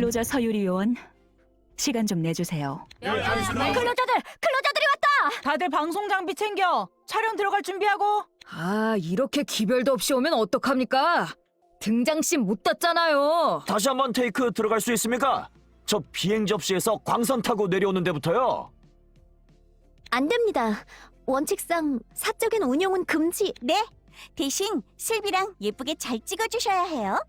클로저 서유리 요원, 시간 좀 내주세요. 클로저들이 왔다! 다들 방송 장비 챙겨. 촬영 들어갈 준비하고. 아, 이렇게 기별도 없이 오면 어떡합니까? 등장씬 못 땄잖아요. 다시 한번 테이크 들어갈 수 있습니까? 저 비행 접시에서 광선 타고 내려오는 데부터요. 안 됩니다. 원칙상 사적인 운용은 금지. 네, 대신 슬비랑 예쁘게 잘 찍어주셔야 해요.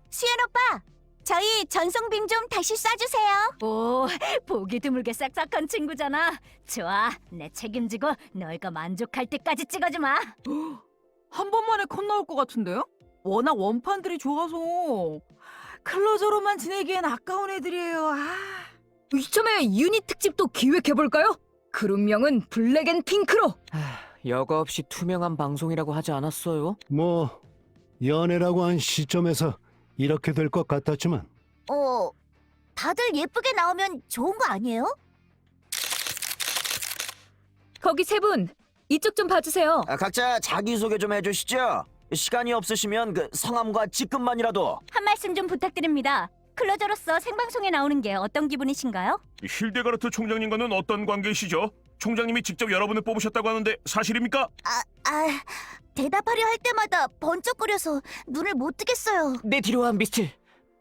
수연 오빠, 저희 전송빔 좀 다시 쏴주세요. 오, 보기 드물게 싹싹한 친구잖아. 좋아, 내 책임지고 너희가 만족할 때까지 찍어주마. 한 번만에 컷 나올 것 같은데요? 워낙 원판들이 좋아서 클로저로만 지내기엔 아까운 애들이에요. 이참에 유닛 특집도 기획해볼까요? 그룹명은 블랙 앤 핑크로. 여과 없이 투명한 방송이라고 하지 않았어요? 뭐 연애라고 한 시점에서 이렇게 될 것 같았지만 다들 예쁘게 나오면 좋은 거 아니에요? 거기 세 분, 이쪽 좀 봐주세요. 각자 자기소개 좀 해주시죠. 시간이 없으시면 그 성함과 직급만이라도. 한 말씀 좀 부탁드립니다. 클로저로서 생방송에 나오는 게 어떤 기분이신가요? 힐데가르트 총장님과는 어떤 관계이시죠? 총장님이 직접 여러분을 뽑으셨다고 하는데 사실입니까? 대답하려 할 때마다 번쩍거려서 눈을 못 뜨겠어요. 내 뒤로 와, 미스틸.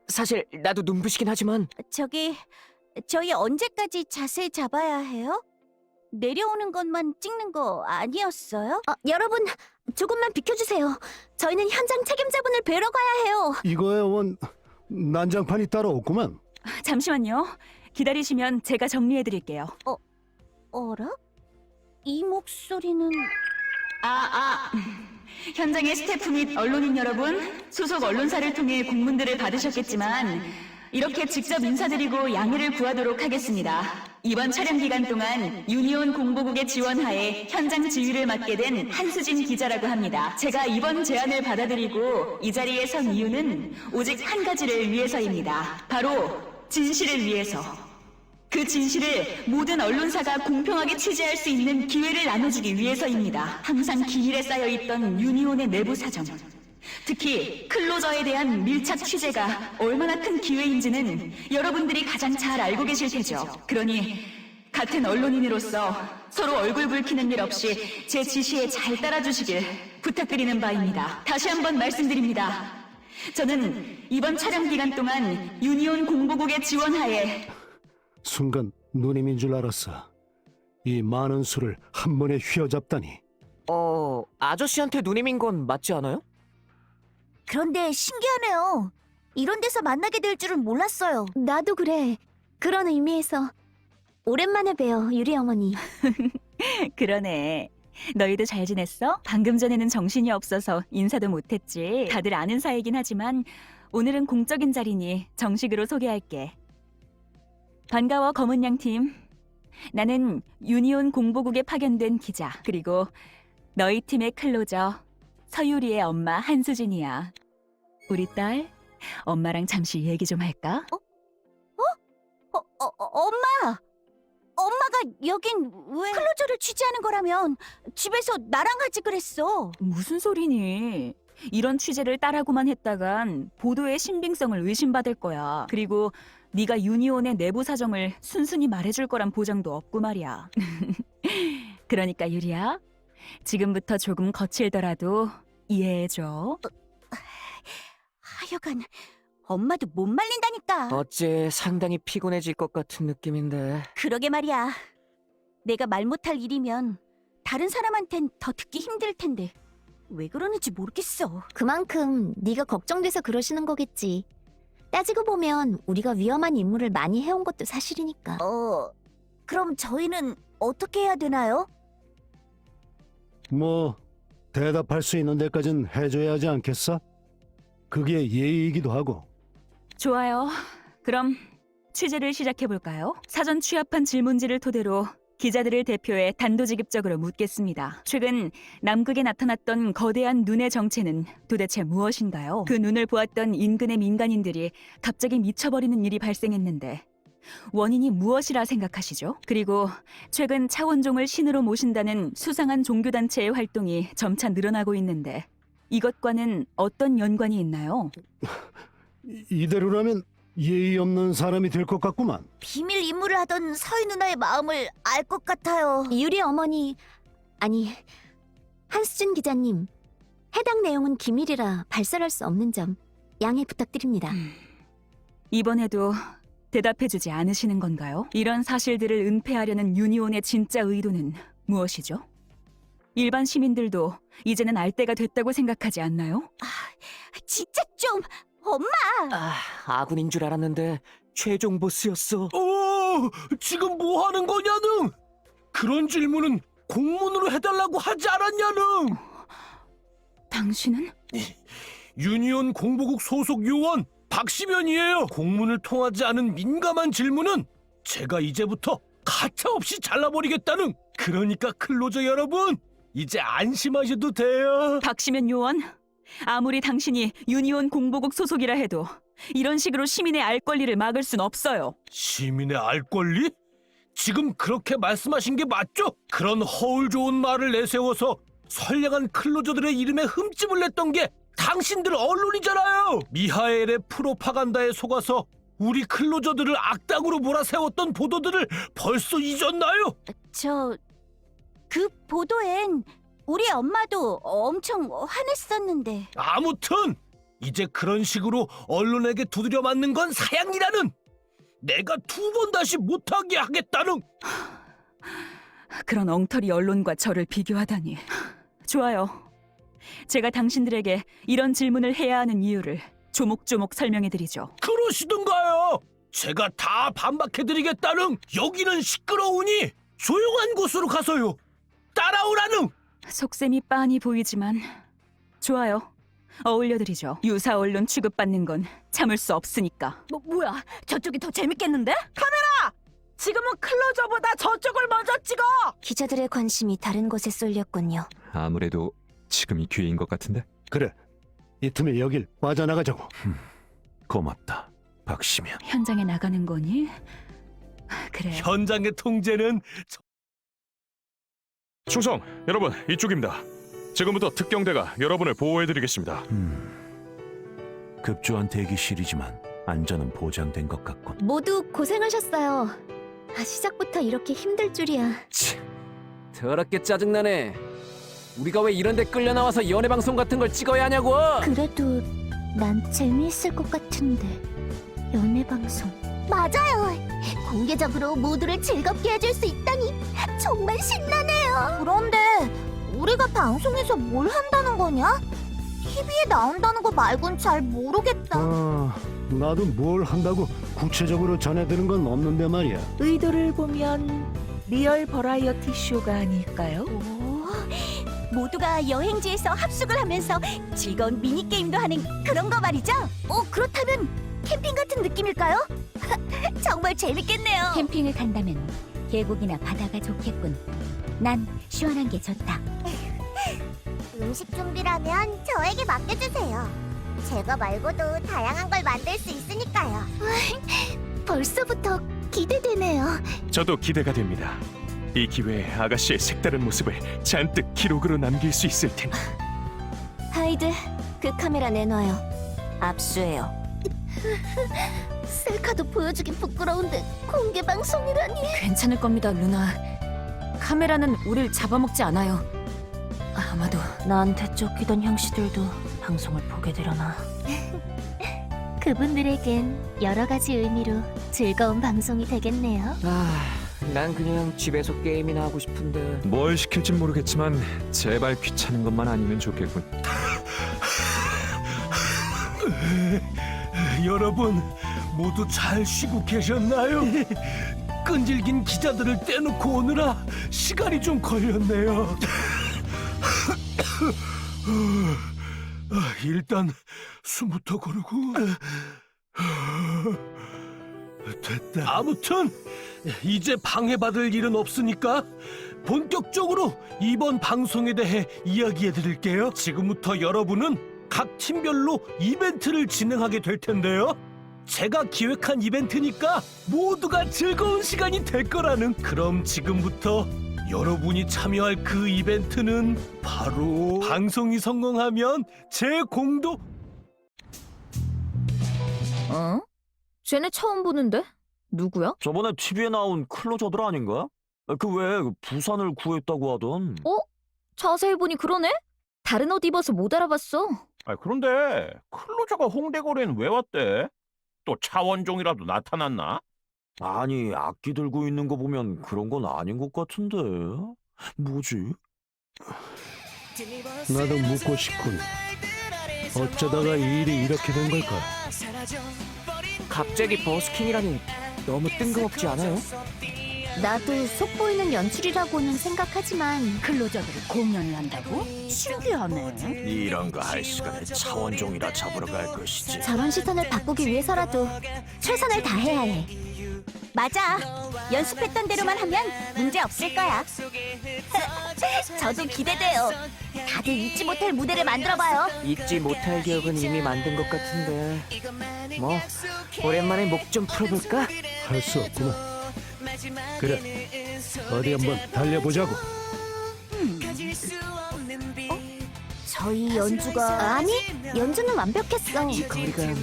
사실 나도 눈부시긴 하지만 저희 언제까지 자세히 잡아야 해요? 내려오는 것만 찍는 거 아니었어요? 여러분, 조금만 비켜주세요. 저희는 현장 책임자분을 뵈러 가야 해요. 이거에 원 난장판이 따로 없구만. 잠시만요. 기다리시면 제가 정리해드릴게요. 어라? 이 목소리는... 현장의 스태프 및 언론인 여러분, 소속 언론사를 통해 공문들을 받으셨겠지만 이렇게 직접 인사드리고 양해를 구하도록 하겠습니다. 이번 촬영 기간 동안 유니온 공보국의 지원하에 현장 지휘를 맡게 된 한수진 기자라고 합니다. 제가 이번 제안을 받아들이고 이 자리에 선 이유는 오직 한 가지를 위해서입니다. 바로 진실을 위해서. 그 진실을 모든 언론사가 공평하게 취재할 수 있는 기회를 나눠주기 위해서입니다. 항상 기일에 쌓여있던 유니온의 내부 사정, 특히 클로저에 대한 밀착 취재가 얼마나 큰 기회인지는 여러분들이 가장 잘 알고 계실 테죠. 그러니 같은 언론인으로서 서로 얼굴 붉히는 일 없이 제 지시에 잘 따라주시길 부탁드리는 바입니다. 다시 한번 말씀드립니다. 저는 이번 촬영 기간 동안 유니온 공보국의 지원하에 순간 누님인 줄 알았어. 이 많은 수를 한 번에 휘어잡다니. 아저씨한테 누님인 건 맞지 않아요? 그런데 신기하네요. 이런 데서 만나게 될 줄은 몰랐어요. 나도 그래. 그런 의미에서 오랜만에 봬요, 유리 어머니. 그러네. 너희도 잘 지냈어? 방금 전에는 정신이 없어서 인사도 못했지. 다들 아는 사이긴 하지만 오늘은 공적인 자리니 정식으로 소개할게. 반가워, 검은양 팀. 나는 유니온 공보국에 파견된 기자, 그리고 너희 팀의 클로저 서유리의 엄마 한수진이야. 우리 딸, 엄마랑 잠시 얘기 좀 할까? 엄마! 엄마가 여긴 왜... 클로저를 취재하는 거라면 집에서 나랑 하지 그랬어. 무슨 소리니? 이런 취재를 딸하고만 했다간 보도의 신빙성을 의심받을 거야. 그리고 네가 유니온의 내부 사정을 순순히 말해줄 거란 보장도 없고 말이야. 그러니까 유리야, 지금부터 조금 거칠더라도 이해해줘. 하여간 엄마도 못 말린다니까. 어째 상당히 피곤해질 것 같은 느낌인데. 그러게 말이야. 내가 말 못할 일이면 다른 사람한텐 더 듣기 힘들 텐데 왜 그러는지 모르겠어. 그만큼 네가 걱정돼서 그러시는 거겠지. 따지고 보면 우리가 위험한 임무를 많이 해온 것도 사실이니까. 그럼 저희는 어떻게 해야 되나요? 뭐 대답할 수 있는 데까진 해줘야 하지 않겠어? 그게 예의이기도 하고. 좋아요. 그럼 취재를 시작해볼까요? 사전 취합한 질문지를 토대로 기자들을 대표해 단도직입적으로 묻겠습니다. 최근 남극에 나타났던 거대한 눈의 정체는 도대체 무엇인가요? 그 눈을 보았던 인근의 민간인들이 갑자기 미쳐버리는 일이 발생했는데 원인이 무엇이라 생각하시죠? 그리고 최근 차원종을 신으로 모신다는 수상한 종교단체의 활동이 점차 늘어나고 있는데 이것과는 어떤 연관이 있나요? 이대로라면 예의 없는 사람이 될 것 같구만. 비밀 임무를 하던 서희 누나의 마음을 알 것 같아요. 유리 어머니, 아니, 한수진 기자님. 해당 내용은 기밀이라 발설할 수 없는 점 양해 부탁드립니다. 이번에도 대답해주지 않으시는 건가요? 이런 사실들을 은폐하려는 유니온의 진짜 의도는 무엇이죠? 일반 시민들도 이제는 알 때가 됐다고 생각하지 않나요? 진짜 좀, 엄마! 아군인 줄 알았는데 최종 보스였어. 지금 뭐 하는 거냐능? 그런 질문은 공문으로 해달라고 하지 않았냐능? 당신은? 유니온 공보국 소속 요원 박시면이에요. 공문을 통하지 않은 민감한 질문은 제가 이제부터 가차없이 잘라버리겠다는. 그러니까 클로저 여러분, 이제 안심하셔도 돼요. 박시면 요원, 아무리 당신이 유니온 공보국 소속이라 해도 이런 식으로 시민의 알 권리를 막을 순 없어요. 시민의 알 권리? 지금 그렇게 말씀하신 게 맞죠? 그런 허울 좋은 말을 내세워서 선량한 클로저들의 이름에 흠집을 냈던 게 당신들 언론이잖아요. 미하엘의 프로파간다에 속아서 우리 클로저들을 악당으로 몰아세웠던 보도들을 벌써 잊었나요? 그 보도엔 우리 엄마도 엄청 화냈었는데. 아무튼 이제 그런 식으로 언론에게 두드려 맞는 건 사양이라는. 내가 2번 다시 못하게 하겠다는. 그런 엉터리 언론과 저를 비교하다니. 좋아요. 제가 당신들에게 이런 질문을 해야 하는 이유를 조목조목 설명해드리죠. 그러시던가요? 제가 다 반박해드리겠다는. 여기는 시끄러우니 조용한 곳으로 가서요. 따라오라는. 속셈이 빤히 보이지만 좋아요. 어울려드리죠. 유사 언론 취급받는 건 참을 수 없으니까. 뭐야, 저쪽이 더 재밌겠는데? 지금은 클로저보다 저쪽을 먼저 찍어! 기자들의 관심이 다른 곳에 쏠렸군요. 아무래도 지금이 기회인 것 같은데? 그래, 이 틈에 여길 빠져나가자고. 고맙다, 박시면. 현장에 나가는 거니? 그래. 현장의 통제는 충성, 여러분 이쪽입니다. 지금부터 특경대가 여러분을 보호해드리겠습니다. 급조한 대기실이지만 안전은 보장된 것 같군. 모두 고생하셨어요. 시작부터 이렇게 힘들 줄이야. 더럽게 짜증나네. 우리가 왜 이런 데 끌려 나와서 연애 방송 같은 걸 찍어야 하냐고. 그래도 난 재미있을 것 같은데. 연애 방송. 맞아요. 공개적으로 모두를 즐겁게 해줄 수 있다니 정말 신나네요. 그런데 우리가 방송에서 뭘 한다는 거냐? TV에 나온다는 거 말곤 잘 모르겠다. 나도 뭘 한다고 구체적으로 전해드는 건 없는데 말이야. 의도를 보면 리얼 버라이어티 쇼가 아닐까요? 모두가 여행지에서 합숙을 하면서 즐거운 미니게임도 하는 그런 거 말이죠? 그렇다면 캠핑 같은 느낌일까요? 정말 재밌겠네요. 캠핑을 간다면 계곡이나 바다가 좋겠군. 난 시원한 게 좋다. 음식 준비라면 저에게 맡겨주세요. 제가 말고도 다양한 걸 만들 수 있으니까요. 벌써부터 기대되네요. 저도 기대가 됩니다. 이 기회에 아가씨의 색다른 모습을 잔뜩 기록으로 남길 수 있을 테니. 하이드, 그 카메라 내놔요. 압수해요. 셀카도 보여주긴 부끄러운데 공개 방송이라니. 괜찮을 겁니다, 루나. 카메라는 우릴 잡아먹지 않아요. 아마도 나한테 쫓기던 형씨들도 방송을 보게 되려나. 그분들에겐 여러 가지 의미로 즐거운 방송이 되겠네요. 난 그냥 집에서 게임이나 하고 싶은데. 뭘 시킬진 모르겠지만 제발 귀찮은 것만 아니면 좋겠군. 여러분 모두 잘 쉬고 계셨나요? 끈질긴 기자들을 떼놓고 오느라 시간이 좀 걸렸네요. 일단 숨부터 고르고. 됐다. 아무튼 이제 방해받을 일은 없으니까 본격적으로 이번 방송에 대해 이야기해 드릴게요. 지금부터 여러분은 각 팀별로 이벤트를 진행하게 될 텐데요. 제가 기획한 이벤트니까 모두가 즐거운 시간이 될 거라는. 그럼 지금부터 여러분이 참여할 그 이벤트는 바로 방송이 성공하면 제 공도. 쟤네 처음 보는데? 누구야? 저번에 TV에 나온 클로저들 아닌가? 그 왜 부산을 구했다고 하던. 자세히 보니 그러네? 다른 옷 입어서 못 알아봤어. 그런데 클로저가 홍대 거리엔 왜 왔대? 또 차원종이라도 나타났나? 아니, 악기 들고 있는 거 보면 그런 건 아닌 것 같은데. 뭐지? 나도 묻고 싶군. 어쩌다가 이 일이 이렇게 된 걸까? 갑자기 버스킹이라니 너무 뜬금없지 않아요? 나도 속보이는 연출이라고는 생각하지만 클로저들이 공연을 한다고? 신기하네. 이런 거 할 시간에 차원종이라 잡으러 갈 것이지. 저런 시선을 바꾸기 위해서라도 최선을 다해야 해. 맞아. 연습했던 대로만 하면 문제 없을 거야. 저도 기대돼요. 다들 잊지 못할 무대를 만들어봐요. 잊지 못할 기억은 이미 만든 것 같은데 뭐 오랜만에 목 좀 풀어볼까? 할 수 없구나. 그래, 어디 한번 달려보자고. 저희 연주가 아니 연주는 완벽했어. 이 거리감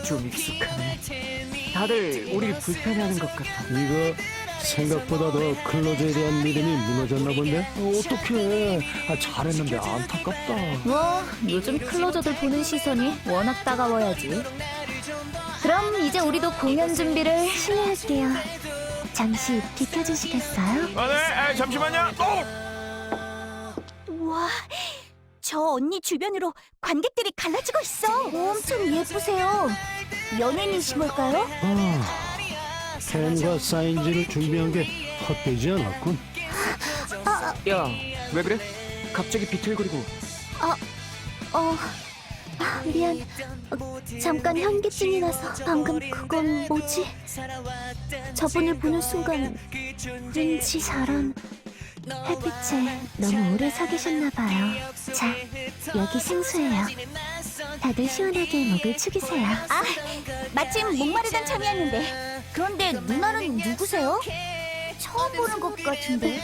좀 익숙하네. 다들 우릴 불편해하는 것 같아. 이거 생각보다 더 클로저에 대한 믿음이 무너졌나 본데? 어떡해. 잘했는데 안타깝다. 뭐 요즘 클로저들 보는 시선이 워낙 따가워야지. 그럼 이제 우리도 공연 준비를 실례할게요. 잠시 비켜주시겠어요? 네, 잠시만요. 우와, 저 언니 주변으로 관객들이 갈라지고 있어. 엄청 예쁘세요. 연예인이신 걸까요? 펜과 사인지를 준비한 게 헛되지 않았군. 야, 왜 그래? 갑자기 비틀거리고. 미안. 잠깐 현기증이 나서 방금 그건 뭐지? 저분을 보는 순간 왠지 저런 햇빛에 너무 오래 서 계셨나봐요. 자, 여기 생수예요. 다들 시원하게 목을 축이세요. 마침 목마르던 참이었는데. 그런데 누나는 누구세요? 처음 보는 것 같은데.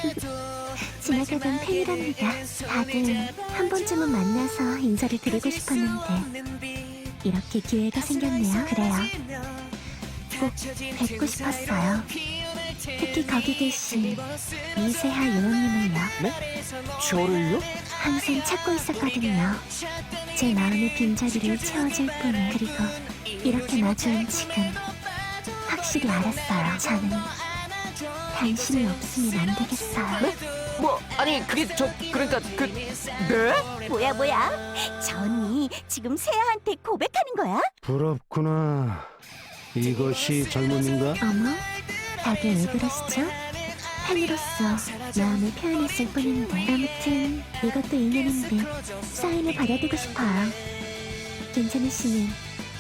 지나가던 팬이랍니다. 다들 한 번쯤은 만나서 인사를 드리고 싶었는데 이렇게 기회가 생겼네요. 그래요. 꼭 뵙고 싶었어요. 특히 거기 계신 이세하 요원님을요. 네? 저를요? 항상 찾고 있었거든요. 제 마음의 빈자리를 채워줄 분을. 그리고 이렇게 마주한 지금 확실히 알았어요. 저는 당신이 없으면 안 되겠어요. 뭐 아니 그게 그러니까 네? 뭐야? 저 언니 지금 세아한테 고백하는 거야? 부럽구나. 이것이 젊음인가? 어머, 다들 왜 그러시죠? 팬으로서 마음을 표현했을 뿐인데. 아무튼 이것도 인연인데 사인을 받아두고 싶어요. 괜찮으시면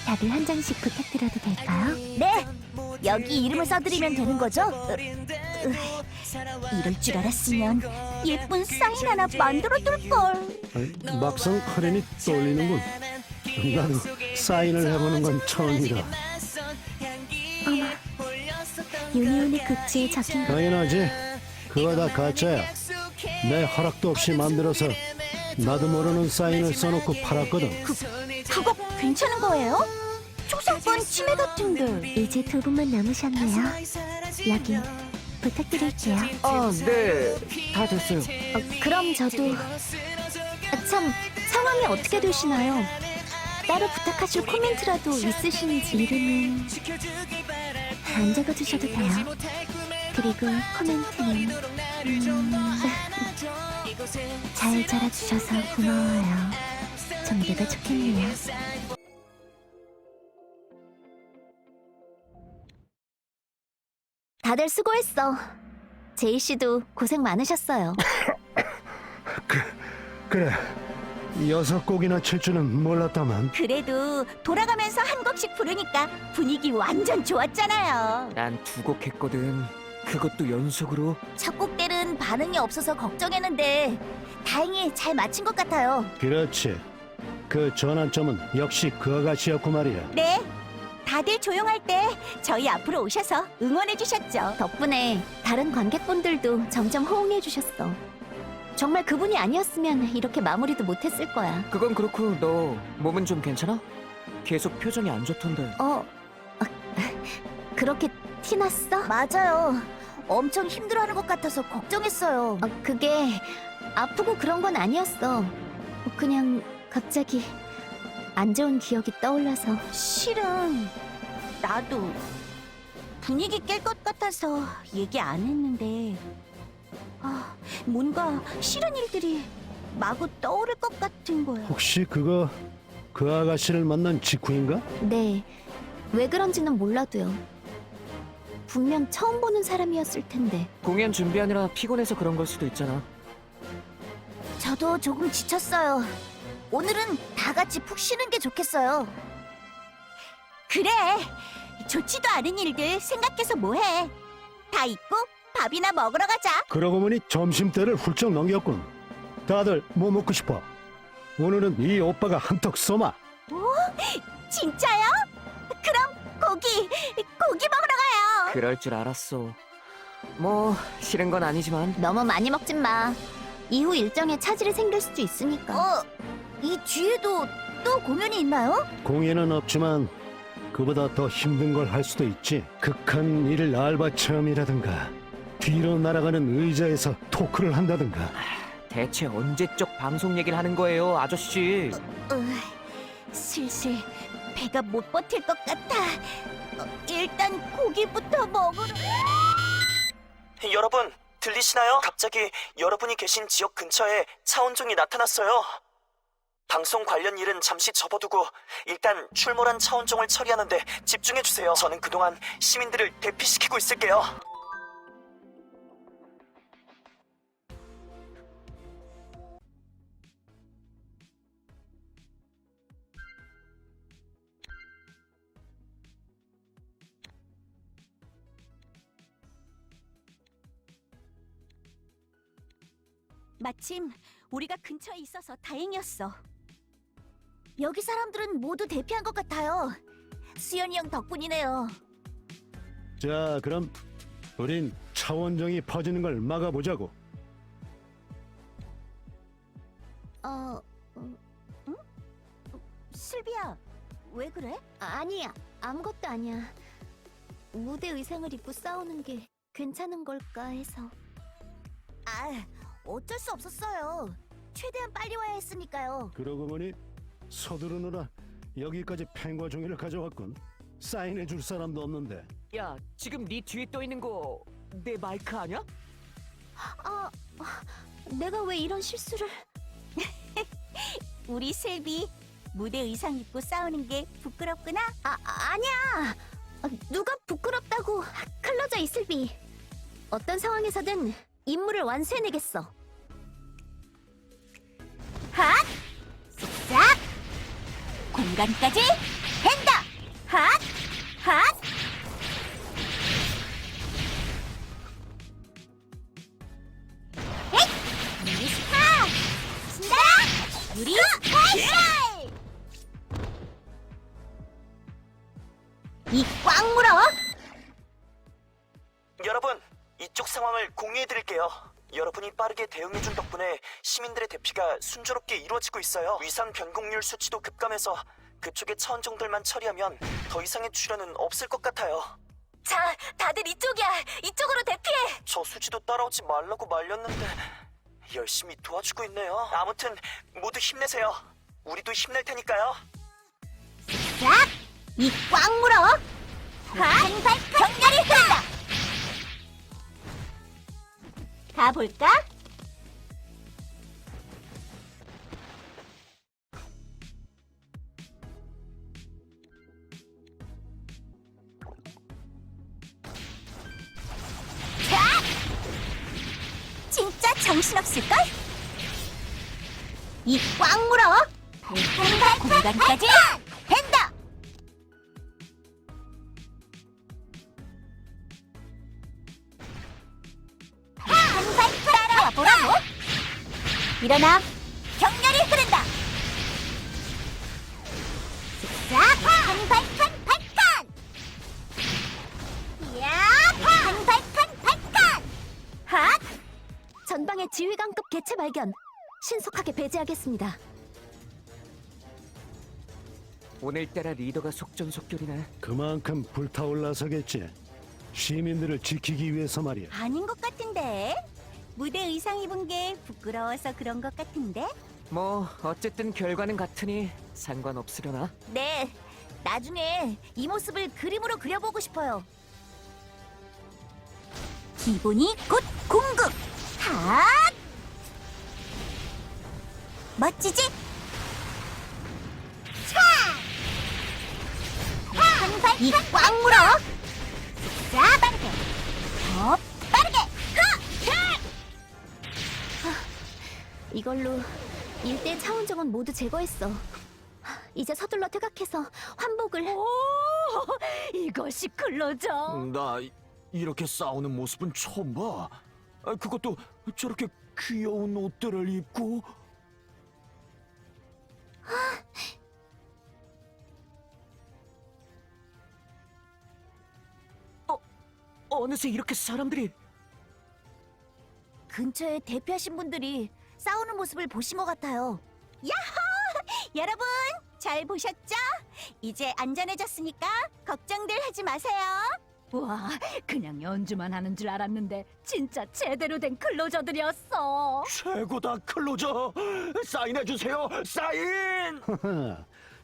다들 한 장씩 부탁드려도 될까요? 네! 여기 이름을 써드리면 되는 거죠? 이럴 줄 알았으면 예쁜 사인 하나 만들어둘걸. 막상 카렌이 떨리는군. 나는 사인을 해보는 건 처음이다. 어머, 유니온의 굿즈에 적힌 거. 당연하지. 그거 다 가짜야. 내 허락도 없이 만들어서 나도 모르는 사인을 써놓고 팔았거든. 그거 괜찮은 거예요? 초상권 침해 같은데. 이제 두 분만 남으셨네요. 여기 부탁드릴게요. 네. 다 됐어요. 그럼 저도 참 상황이 어떻게 되시나요? 따로 부탁하실 코멘트라도 있으신지. 이름은 안 적어주셔도 돼요. 그리고 코멘트는 잘 자라주셔서 고마워요 정도가 좋겠네요. 다들 수고했어. 제이 씨도 고생 많으셨어요. 그래. 6곡이나 칠 줄은 몰랐다만. 그래도 돌아가면서 한 곡씩 부르니까 분위기 완전 좋았잖아요. 난 2곡 했거든. 그것도 연속으로. 첫 곡 때는 반응이 없어서 걱정했는데 다행히 잘 맞힌 것 같아요. 그렇지. 그 전환점은 역시 그 아가씨였고 말이야. 네. 다들 조용할 때 저희 앞으로 오셔서 응원해 주셨죠. 덕분에 다른 관객분들도 점점 호응해 주셨어. 정말 그분이 아니었으면 이렇게 마무리도 못했을 거야. 그건 그렇고 너 몸은 좀 괜찮아? 계속 표정이 안 좋던데. 그렇게 티났어? 맞아요. 엄청 힘들어하는 것 같아서 걱정했어요. 그게 아프고 그런 건 아니었어. 그냥 갑자기 안 좋은 기억이 떠올라서. 실은 나도 분위기 깰 것 같아서 얘기 안 했는데 뭔가 싫은 일들이 마구 떠오를 것 같은 거야. 혹시 그거 그 아가씨를 만난 직후인가? 네, 왜 그런지는 몰라도요. 분명 처음 보는 사람이었을 텐데. 공연 준비하느라 피곤해서 그런 걸 수도 있잖아. 저도 조금 지쳤어요. 오늘은 다 같이 푹 쉬는 게 좋겠어요. 그래, 좋지도 않은 일들 생각해서 뭐해. 다 잊고 밥이나 먹으러 가자. 그러고 보니 점심때를 훌쩍 넘겼군. 다들 뭐 먹고 싶어? 오늘은 이 오빠가 한턱 쏘마. 진짜요? 그럼 고기 먹으러 가요. 그럴 줄 알았어. 뭐 싫은 건 아니지만 너무 많이 먹진 마. 이후 일정에 차질이 생길 수도 있으니까. 이 뒤에도 또 공연이 있나요? 공연은 없지만 그보다 더 힘든 걸 할 수도 있지. 극한 일을 알바 체험이라든가 뒤로 날아가는 의자에서 토크를 한다든가. 대체 언제적 방송 얘기를 하는 거예요, 아저씨? 슬슬 배가 못 버틸 것 같아. 일단 고기부터 먹으러. 여러분, 들리시나요? 갑자기 여러분이 계신 지역 근처에 차원종이 나타났어요. 방송 관련 일은 잠시 접어두고 일단 출몰한 차원종을 처리하는데 집중해주세요. 저는 그동안 시민들을 대피시키고 있을게요. 마침 우리가 근처에 있어서 다행이었어. 여기 사람들은 모두 대피한 것 같아요. 수연이 형 덕분이네요. 자, 그럼 우린 차원종이 퍼지는 걸 막아보자고. 응? 슬비야, 왜 그래? 아니야, 아무것도 아니야. 무대 의상을 입고 싸우는 게 괜찮은 걸까 해서. 어쩔 수 없었어요. 최대한 빨리 와야 했으니까요. 그러고 보니 서두르느라 여기까지 펜과 종이를 가져왔군. 사인해줄 사람도 없는데. 야, 지금 네 뒤에 떠 있는 거 내 마이크 아니야? 내가 왜 이런 실수를... 우리 슬비 무대 의상 입고 싸우는 게 부끄럽구나? 아니야. 누가 부끄럽다고. 클로저 이슬비. 어떤 상황에서든 임무를 완수해내겠어. 핫! 싹! 공간까지 된다! 핫! 핫! 헷! 유리 스타! 신다! 유리 발살! 이 꽉 물어! 여러분, 이쪽 상황을 공유해드릴게요. 여러분이 빠르게 대응해준 덕분에 시민들의 대피가 순조롭게 이루어지고 있어요. 위상 변곡률 수치도 급감해서 그쪽의 차원종들만 처리하면 더 이상의 출연은 없을 것 같아요. 자, 다들 이쪽이야. 이쪽으로 대피해. 저 수지도 따라오지 말라고 말렸는데 열심히 도와주고 있네요. 아무튼 모두 힘내세요. 우리도 힘낼 테니까요. 자, 이 꽉 물어. 한발 격렬히 흐른다. 가볼까? 자! 진짜 정신없을걸? 이 꽉 물어. 한발 공간까지 된다. 한발 따라와 보라고. 일어나. 격렬히 흐른다. 자, 한발판 발칸. 야, 한발판 발칸. 핫! 전방의 지휘관급 개체 발견. 신속하게 배제하겠습니다. 오늘따라 리더가 속전속결이네. 그만큼 불타올라서겠지. 시민들을 지키기 위해서 말이야. 아닌 것 같은데. 무대 의상 입은 게 부끄러워서 그런 것 같은데. 뭐 어쨌든 결과는 같으니 상관없으려나? 네, 나중에 이 모습을 그림으로 그려보고 싶어요. 기분이 곧 공급! 핫! 멋지지? 한 발, 이꽉 물어! 자, 빠르게! 더 빠르게! 이걸로 일대 차원종은 모두 제거했어. 이제 서둘러 퇴각해서 환복을. 오, 이것이 클로저. 나 이렇게 싸우는 모습은 처음 봐. 그것도 저렇게 귀여운 옷들을 입고. 어느새 이렇게 사람들이. 근처에 대피하신 분들이 싸우는 모습을 보신 것 같아요. 야호! 여러분, 잘 보셨죠? 이제 안전해졌으니까 걱정들 하지 마세요. 와, 그냥 연주만 하는 줄 알았는데 진짜 제대로 된 클로저들이었어. 최고다 클로저. 사인해주세요. 사인.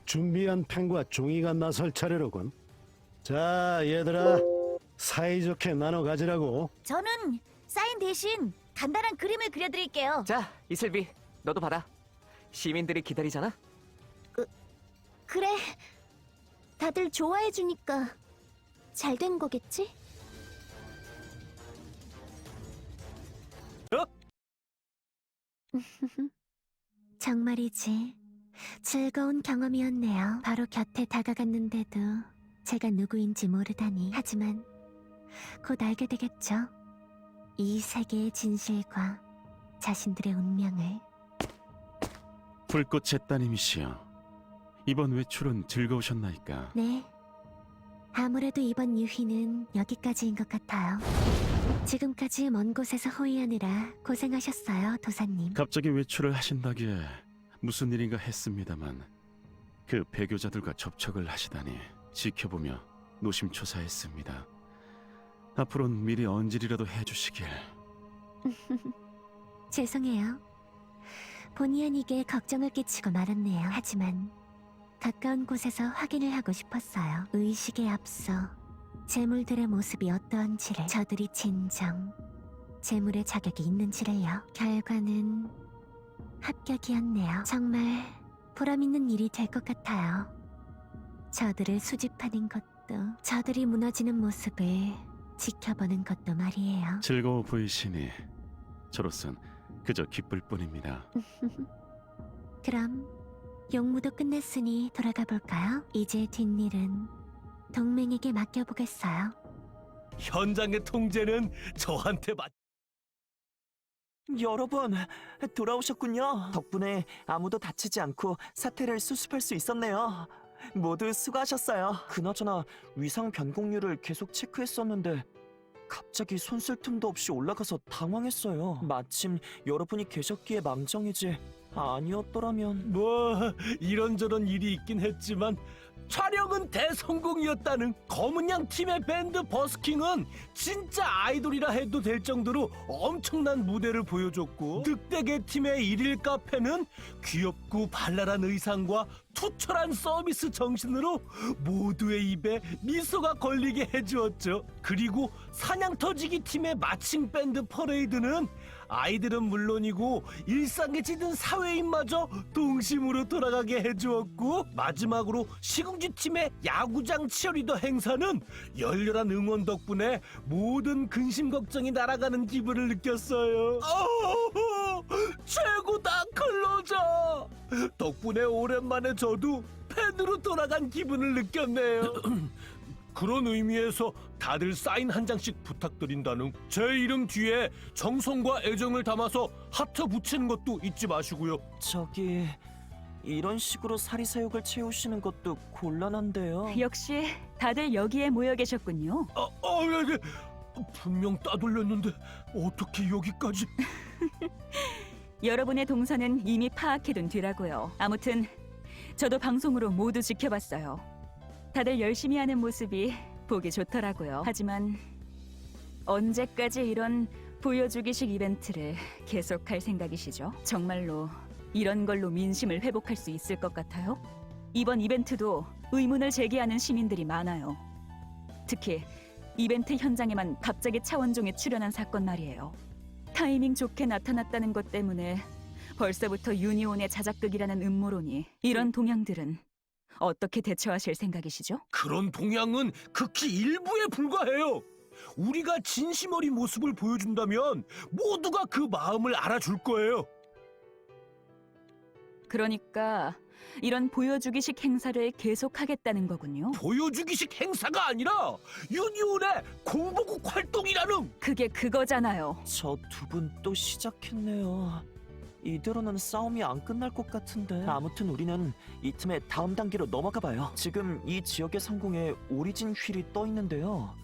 준비한 펜과 종이가 나설 차례로군. 자, 얘들아, 사이좋게 나눠 가지라고. 저는 사인 대신 간단한 그림을 그려드릴게요. 자, 이슬비, 너도 받아. 시민들이 기다리잖아. 그래, 다들 좋아해주니까 잘 된 거겠지? 정말이지. 즐거운 경험이었네요. 바로 곁에 다가갔는데도 제가 누구인지 모르다니. 하지만 곧 알게 되겠죠. 이 세계의 진실과 자신들의 운명을. 불꽃의 따님이시여, 이번 외출은 즐거우셨나이까? 네. 아무래도 이번 유희는 여기까지인 것 같아요. 지금까지 먼 곳에서 호위하느라 고생하셨어요, 도사님. 갑자기 외출을 하신다기에 무슨 일인가 했습니다만 그 배교자들과 접촉을 하시다니 지켜보며 노심초사했습니다. 앞으로는 미리 언질이라도 해주시길. 죄송해요. 본의 아니게 걱정을 끼치고 말았네요. 하지만 가까운 곳에서 확인을 하고 싶었어요. 의식에 앞서 재물들의 모습이 어떠한지를, 저들이 진정 재물의 자격이 있는지를요. 결과는 합격이었네요. 정말 보람있는 일이 될 것 같아요. 저들을 수집하는 것도, 저들이 무너지는 모습을 지켜보는 것도 말이에요. 즐거워 보이시니 저로선 그저 기쁠 뿐입니다. 그럼 용무도 끝냈으니 돌아가 볼까요? 이제 뒷일은 동맹에게 맡겨보겠어요. 현장의 통제는 저한테 맡. 여러분, 돌아오셨군요. 덕분에 아무도 다치지 않고 사태를 수습할 수 있었네요. 모두 수고하셨어요. 그나저나 위상 변곡률을 계속 체크했었는데 갑자기 손쓸 틈도 없이 올라가서 당황했어요. 마침 여러분이 계셨기에 망정이지 아니었더라면. 뭐 이런저런 일이 있긴 했지만 촬영은 대성공이었다는. 검은 양 팀의 밴드 버스킹은 진짜 아이돌이라 해도 될 정도로 엄청난 무대를 보여줬고, 늑대계 팀의 일일 카페는 귀엽고 발랄한 의상과 투철한 서비스 정신으로 모두의 입에 미소가 걸리게 해주었죠. 그리고 사냥터지기 팀의 마칭 밴드 퍼레이드는 아이들은 물론이고 일상에 찌든 사회인마저 동심으로 돌아가게 해주었고, 마지막으로 시궁지 팀의 야구장 치어리더 행사는 열렬한 응원 덕분에 모든 근심 걱정이 날아가는 기분을 느꼈어요. 최고다 클로저. 덕분에 오랜만에 저도 팬으로 돌아간 기분을 느꼈네요. 그런 의미에서 다들 사인 한 장씩 부탁드린다는. 제 이름 뒤에 정성과 애정을 담아서 하트 붙이는 것도 잊지 마시고요. 저기 이런 식으로 사리사욕을 채우시는 것도 곤란한데요. 역시 다들 여기에 모여 계셨군요. 네. 분명 따돌렸는데 어떻게 여기까지? 여러분의 동선은 이미 파악해둔 뒤라고요. 아무튼 저도 방송으로 모두 지켜봤어요. 다들 열심히 하는 모습이 보기 좋더라고요. 하지만 언제까지 이런 보여주기식 이벤트를 계속할 생각이시죠? 정말로 이런 걸로 민심을 회복할 수 있을 것 같아요? 이번 이벤트도 의문을 제기하는 시민들이 많아요. 특히 이벤트 현장에만 갑자기 차원종이 출연한 사건 말이에요. 타이밍 좋게 나타났다는 것 때문에 벌써부터 유니온의 자작극이라는 음모론이, 이런 동향들은 어떻게 대처하실 생각이시죠? 그런 동향은 극히 일부에 불과해요. 우리가 진심 어린 모습을 보여준다면 모두가 그 마음을 알아줄 거예요. 그러니까 이런 보여주기식 행사를 계속하겠다는 거군요. 보여주기식 행사가 아니라 유니온의 공보국 활동이라는. 그게 그거잖아요. 저 두 분 또 시작했네요. 이대로는 싸움이 안 끝날 것 같은데. 아무튼 우리는 이 틈에 다음 단계로 넘어가 봐요. 지금 이 지역의 상공에 오리진 휠이 떠 있는데요.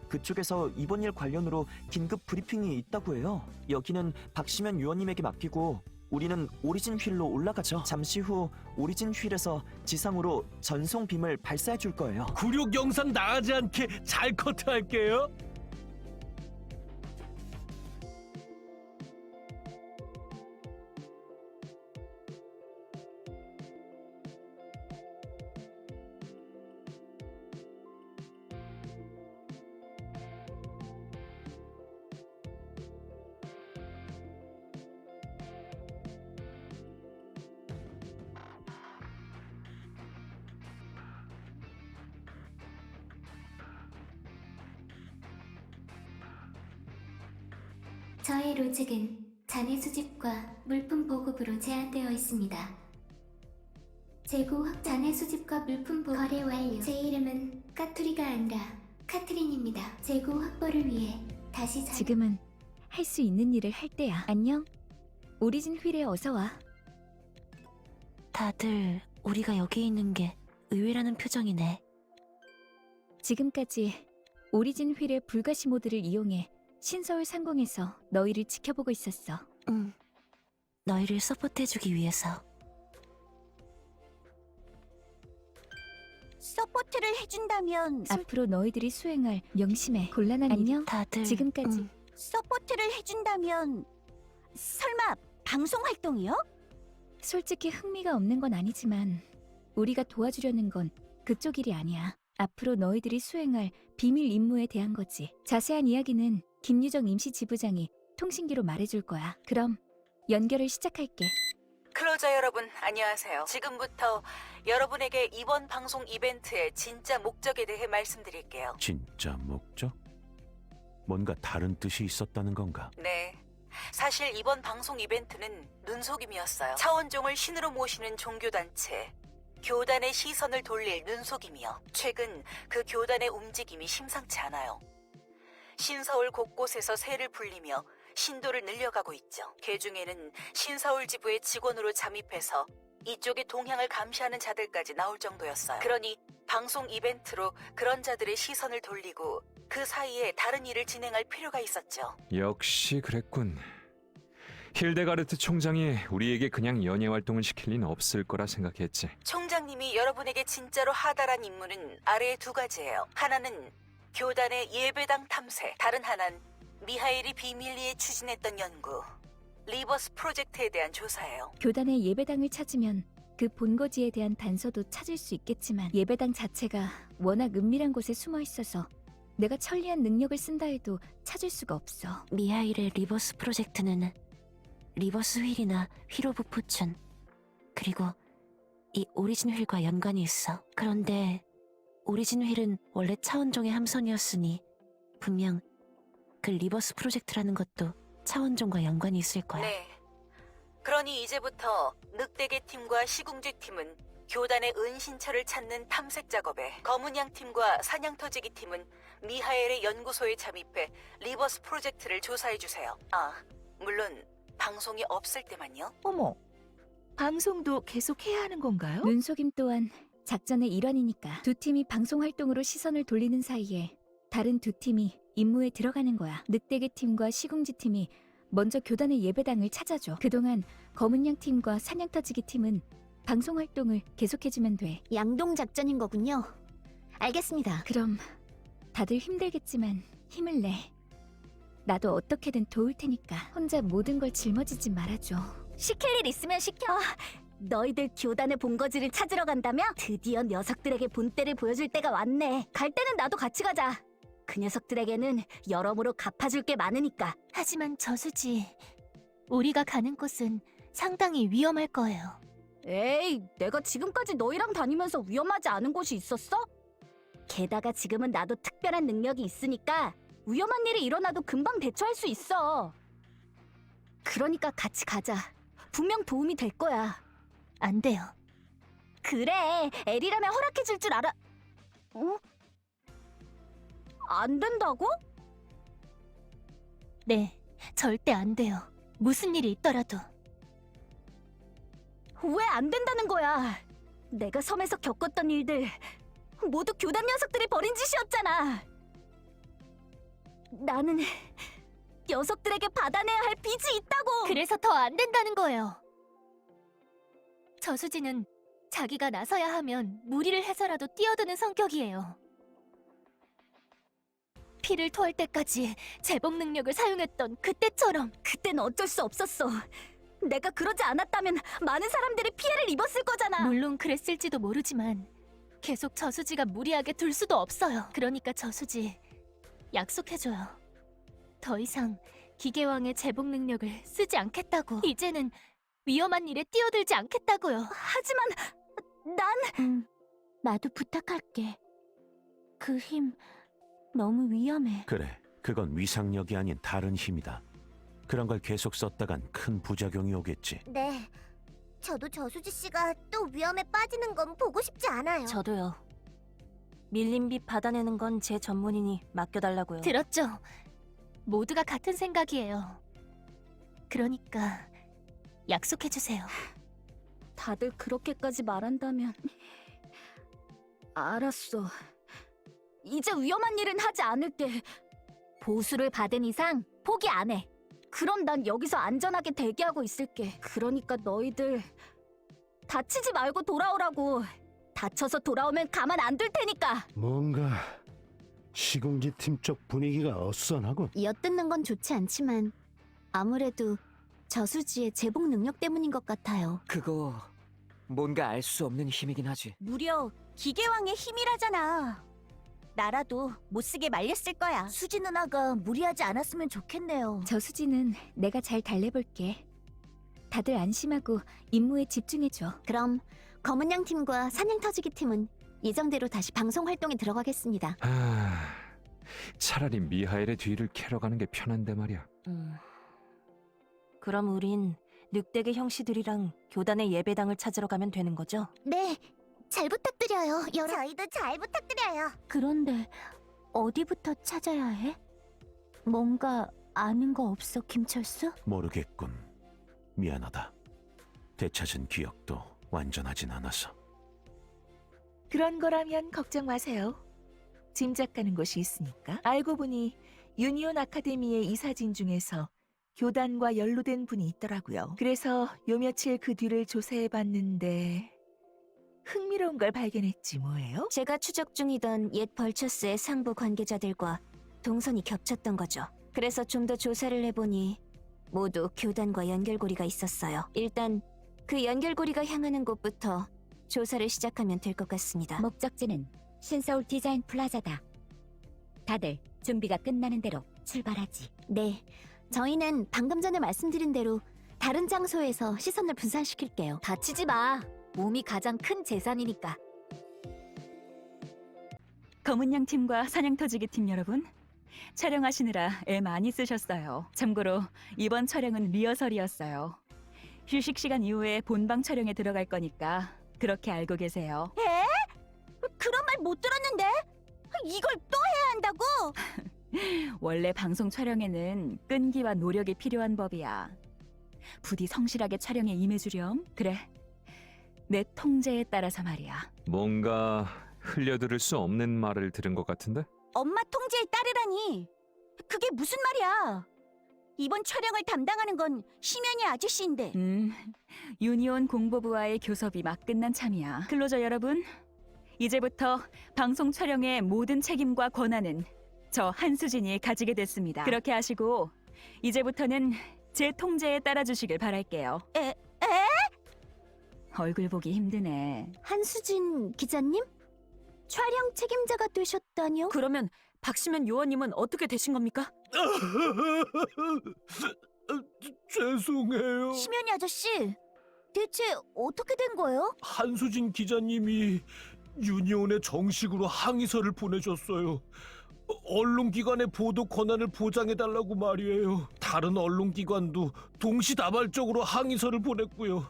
그쪽에서 이번 일 관련으로 긴급 브리핑이 있다고 해요. 여기는 박시면 위원님에게 맡기고 우리는 오리진 휠로 올라가죠. 잠시 후 오리진 휠에서 지상으로 전송 빔을 발사해 줄 거예요. 굴욕 영상 나가지 않게 잘 커트할게요. 저의 로직은 잔해 수집과 물품 보급으로 제한되어 있습니다. 재고 잔해 수집과 물품 보급 거래 완료. 제 이름은 까투리가 아니라 카트린입니다. 재고 확보를 위해 다시 지금은 할 수 있는 일을 할 때야. 안녕. 오리진 휠에 어서 와. 다들 우리가 여기 있는 게 의외라는 표정이네. 지금까지 오리진 휠의 불가시 모드를 이용해 신서울 상공에서 너희를 지켜보고 있었어. 응. 너희를 서포트해주기 위해서. 서포트를 해준다면 앞으로 너희들이 수행할 명심해 곤란한 안녕 일. 다들. 지금까지 서포트를 해준다면 설마 방송 활동이요? 솔직히 흥미가 없는 건 아니지만 우리가 도와주려는 건 그쪽 일이 아니야. 앞으로 너희들이 수행할 비밀 임무에 대한 거지. 자세한 이야기는 김유정 임시지부장이 통신기로 말해줄 거야. 그럼 연결을 시작할게. 클로저 여러분, 안녕하세요. 지금부터 여러분에게 이번 방송 이벤트의 진짜 목적에 대해 말씀드릴게요. 진짜 목적? 뭔가 다른 뜻이 있었다는 건가? 네. 사실 이번 방송 이벤트는 눈속임이었어요. 차원종을 신으로 모시는 종교단체, 교단의 시선을 돌릴 눈속임이요. 최근 그 교단의 움직임이 심상치 않아요. 신서울 곳곳에서 새를 불리며 신도를 늘려가고 있죠. 그 중에는 신서울 지부의 직원으로 잠입해서 이쪽의 동향을 감시하는 자들까지 나올 정도였어요. 그러니 방송 이벤트로 그런 자들의 시선을 돌리고 그 사이에 다른 일을 진행할 필요가 있었죠. 역시 그랬군. 힐데가르트 총장이 우리에게 그냥 연예 활동을 시킬 리는 없을 거라 생각했지. 총장님이 여러분에게 진짜로 하달한 임무는 아래의 두 가지예요. 하나는 교단의 예배당 탐색, 다른 하나는 미하일이 비밀리에 추진했던 연구, 리버스 프로젝트에 대한 조사예요. 교단의 예배당을 찾으면 그 본거지에 대한 단서도 찾을 수 있겠지만 예배당 자체가 워낙 은밀한 곳에 숨어 있어서 내가 천리한 능력을 쓴다 해도 찾을 수가 없어. 미하일의 리버스 프로젝트는 리버스 휠이나 휠오브 포춘, 그리고 이 오리진 휠과 연관이 있어. 그런데 오리진 휠은 원래 차원종의 함선이었으니 분명 그 리버스 프로젝트라는 것도 차원종과 연관이 있을 거야. 네. 그러니 이제부터 늑대계 팀과 시궁지 팀은 교단의 은신처를 찾는 탐색 작업에, 검은양 팀과 사냥터지기 팀은 미하엘의 연구소에 잠입해 리버스 프로젝트를 조사해 주세요. 아, 물론 방송이 없을 때만요. 어머, 방송도 계속 해야 하는 건가요? 눈속임 또한 작전의 일환이니까. 두 팀이 방송 활동으로 시선을 돌리는 사이에 다른 두 팀이 임무에 들어가는 거야. 늑대계 팀과 시궁지 팀이 먼저 교단의 예배당을 찾아줘. 그동안 검은양 팀과 사냥터지기 팀은 방송 활동을 계속해주면 돼. 양동 작전인 거군요. 알겠습니다. 그럼 다들 힘들겠지만 힘을 내. 나도 어떻게든 도울 테니까 혼자 모든 걸 짊어지지 말아줘. 시킬 일 있으면 시켜. 너희들 교단의 본거지를 찾으러 간다며? 드디어 녀석들에게 본때를 보여줄 때가 왔네. 갈 때는 나도 같이 가자. 그 녀석들에게는 여러모로 갚아줄 게 많으니까. 하지만 저수지, 우리가 가는 곳은 상당히 위험할 거예요. 에이, 내가 지금까지 너희랑 다니면서 위험하지 않은 곳이 있었어? 게다가 지금은 나도 특별한 능력이 있으니까 위험한 일이 일어나도 금방 대처할 수 있어. 그러니까 같이 가자. 분명 도움이 될 거야. 안 돼요. 그래, 엘이라면 허락해줄 줄 알아. 어? 안 된다고? 네, 절대 안 돼요. 무슨 일이 있더라도. 왜 안 된다는 거야? 내가 섬에서 겪었던 일들 모두 교단 녀석들이 벌인 짓이었잖아. 나는 녀석들에게 받아내야 할 빚이 있다고. 그래서 더 안 된다는 거예요. 저수지는 자기가 나서야 하면 무리를 해서라도 뛰어드는 성격이에요. 피를 토할 때까지 제복 능력을 사용했던 그때처럼. 그땐 어쩔 수 없었어. 내가 그러지 않았다면 많은 사람들이 피해를 입었을 거잖아. 물론 그랬을지도 모르지만 계속 저수지가 무리하게 둘 수도 없어요. 그러니까 저수지, 약속해줘요. 더 이상 기계왕의 제복 능력을 쓰지 않겠다고. 이제는 위험한 일에 뛰어들지 않겠다고요. 하지만 난... 나도 부탁할게. 그 힘 너무 위험해. 그래, 그건 위상력이 아닌 다른 힘이다. 그런 걸 계속 썼다간 큰 부작용이 오겠지. 네, 저도 저수지 씨가 또 위험에 빠지는 건 보고 싶지 않아요. 저도요. 밀린 빚 받아내는 건 제 전문이니 맡겨달라고요. 들었죠? 모두가 같은 생각이에요. 그러니까 약속해주세요. 다들 그렇게까지 말한다면... 알았어. 이제 위험한 일은 하지 않을게. 보수를 받은 이상 포기 안 해. 그럼 난 여기서 안전하게 대기하고 있을게. 그러니까 너희들 다치지 말고 돌아오라고. 다쳐서 돌아오면 가만 안 둘 테니까. 뭔가 시궁지 팀 쪽 분위기가 어선하군. 엿듣는 건 좋지 않지만 아무래도 저수지의 제복 능력 때문인 것 같아요. 그거 뭔가 알 수 없는 힘이긴 하지. 무려 기계왕의 힘이라잖아. 나라도 못쓰게 말렸을 거야. 수지 누나가 무리하지 않았으면 좋겠네요. 저수지는 내가 잘 달래볼게. 다들 안심하고 임무에 집중해줘. 그럼 검은 양 팀과 사냥 터지기 팀은 예정대로 다시 방송 활동에 들어가겠습니다. 차라리 미하엘의 뒤를 캐러 가는 게 편한데 말이야. 그럼 우린 늑대계 형씨들이랑 교단의 예배당을 찾으러 가면 되는 거죠? 네, 잘 부탁드려요. 저희도 잘 부탁드려요. 그런데 어디부터 찾아야 해? 뭔가 아는 거 없어, 김철수? 모르겠군. 미안하다. 되찾은 기억도 완전하진 않아서. 그런 거라면 걱정 마세요. 짐작 가는 곳이 있으니까. 알고 보니 유니온 아카데미의 이사진 중에서 교단과 연루된 분이 있더라고요. 그래서 요 며칠 그 뒤를 조사해봤는데 흥미로운 걸 발견했지 뭐예요? 제가 추적 중이던 옛 벌처스의 상부 관계자들과 동선이 겹쳤던 거죠. 그래서 좀 더 조사를 해보니 모두 교단과 연결고리가 있었어요. 일단 그 연결고리가 향하는 곳부터 조사를 시작하면 될 것 같습니다. 목적지는 신서울 디자인 플라자다. 다들 준비가 끝나는 대로 출발하지. 네, 저희는 방금 전에 말씀드린 대로 다른 장소에서 시선을 분산시킬게요. 다치지 마. 몸이 가장 큰 재산이니까. 검은 양 팀과 사냥 터지기 팀 여러분, 촬영하시느라 애 많이 쓰셨어요. 참고로 이번 촬영은 리허설이었어요. 휴식 시간 이후에 본방 촬영에 들어갈 거니까 그렇게 알고 계세요. 에? 그런 말 못 들었는데? 이걸 또 해야 한다고? 원래 방송 촬영에는 끈기와 노력이 필요한 법이야. 부디 성실하게 촬영에 임해주렴. 그래, 내 통제에 따라서 말이야. 뭔가 흘려들을 수 없는 말을 들은 것 같은데? 엄마 통제에 따르라니. 그게 무슨 말이야? 이번 촬영을 담당하는 건 심연이 아저씨인데. 유니온 공보부와의 교섭이 막 끝난 참이야. 클로저 여러분, 이제부터 방송 촬영의 모든 책임과 권한은 저 한수진이 가지게 됐습니다. 그렇게 하시고 이제부터는 제 통제에 따라주시길 바랄게요. 에? 얼굴 보기 힘드네. 한수진 기자님? 촬영 책임자가 되셨다뇨? 그러면 박시면 요원님은 어떻게 되신 겁니까? 죄송해요. 심연이 아저씨, 대체 어떻게 된 거예요? 한수진 기자님이 유니온에 정식으로 항의서를 보내줬어요. 언론기관의 보도 권한을 보장해달라고 말이에요. 다른 언론기관도 동시다발적으로 항의서를 보냈고요.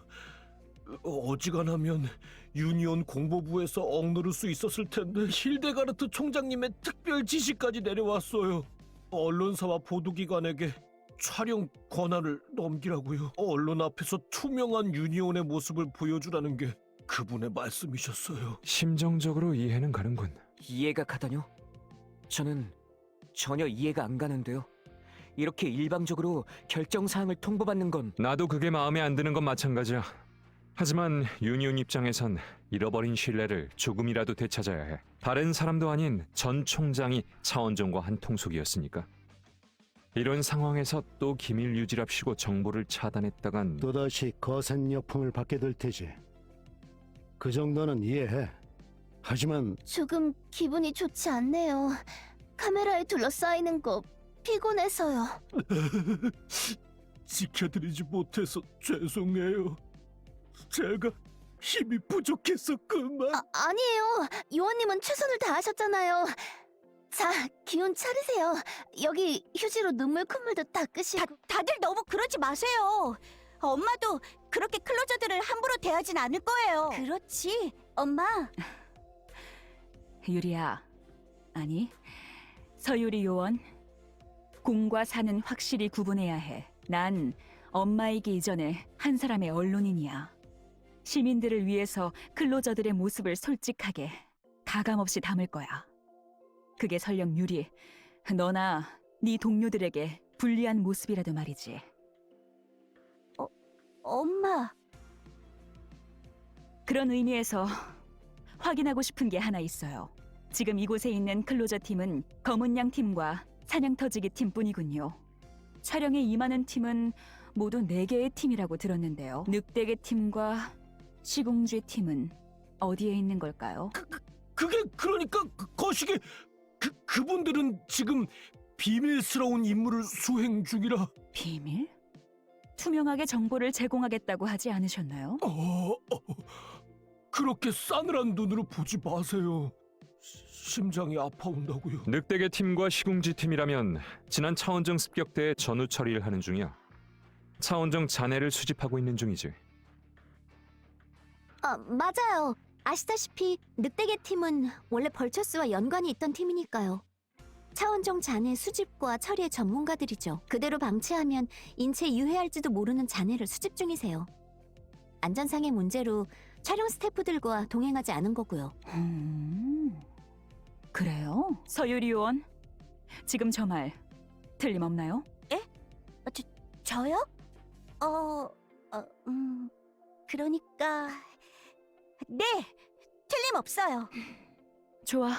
어지간하면 유니온 공보부에서 억누를 수 있었을 텐데 힐데가르트 총장님의 특별 지시까지 내려왔어요. 언론사와 보도기관에게 촬영 권한을 넘기라고요. 언론 앞에서 투명한 유니온의 모습을 보여주라는 게 그분의 말씀이셨어요. 심정적으로 이해는 가는군. 이해가 가다뇨? 저는 전혀 이해가 안 가는데요. 이렇게 일방적으로 결정사항을 통보받는 건 나도 그게 마음에 안 드는 건 마찬가지야. 하지만 유니온 입장에선 잃어버린 신뢰를 조금이라도 되찾아야 해. 다른 사람도 아닌 전 총장이 차원종과 한 통속이었으니까. 이런 상황에서 또 기밀 유지랍시고 정보를 차단했다간 또다시 거센 여풍을 받게 될 테지. 그 정도는 이해해. 하지만 조금 기분이 좋지 않네요. 카메라에 둘러싸이는 거 피곤해서요. 지켜드리지 못해서 죄송해요. 제가 힘이 부족해서 그만. 아니에요. 요원님은 최선을 다하셨잖아요. 자, 기운 차리세요. 여기 휴지로 눈물 콧물도 닦으시고. 다들 너무 그러지 마세요. 엄마도 그렇게 클로저들을 함부로 대하진 않을 거예요. 그렇지, 엄마. 유리야, 아니, 서유리 요원. 공과 사는 확실히 구분해야 해. 난 엄마이기 이전에 한 사람의 언론인이야. 시민들을 위해서 클로저들의 모습을 솔직하게, 가감없이 담을 거야. 그게 설령 유리, 너나 네 동료들에게 불리한 모습이라도 말이지. 엄마. 그런 의미에서 확인하고 싶은 게 하나 있어요. 지금 이곳에 있는 클로저 팀은 검은 양 팀과 사냥터지기 팀뿐이군요. 촬영에 임하는 팀은 모두 4개의 팀이라고 들었는데요. 늑대계 팀과 시궁쥐 팀은 어디에 있는 걸까요? 그게 그러니까 거시기 그분들은 지금 비밀스러운 임무를 수행 중이라. 비밀? 투명하게 정보를 제공하겠다고 하지 않으셨나요? 그렇게 싸늘한 눈으로 보지 마세요. 심장이 아파온다고요. 늑대계 팀과 시궁지 팀이라면 지난 차원정 습격 때 전후 처리를 하는 중이야. 차원정 잔해를 수집하고 있는 중이지. 맞아요. 아시다시피 늑대계 팀은 원래 벌처스와 연관이 있던 팀이니까요. 차원종 잔해 수집과 처리의 전문가들이죠. 그대로 방치하면 인체에 유해할지도 모르는 잔해를 수집 중이세요. 안전상의 문제로 촬영 스태프들과 동행하지 않은 거고요. 그래요? 서유리 요원, 지금 저 말 틀림없나요? 저요? 그러니까 네, 틀림없어요. 좋아.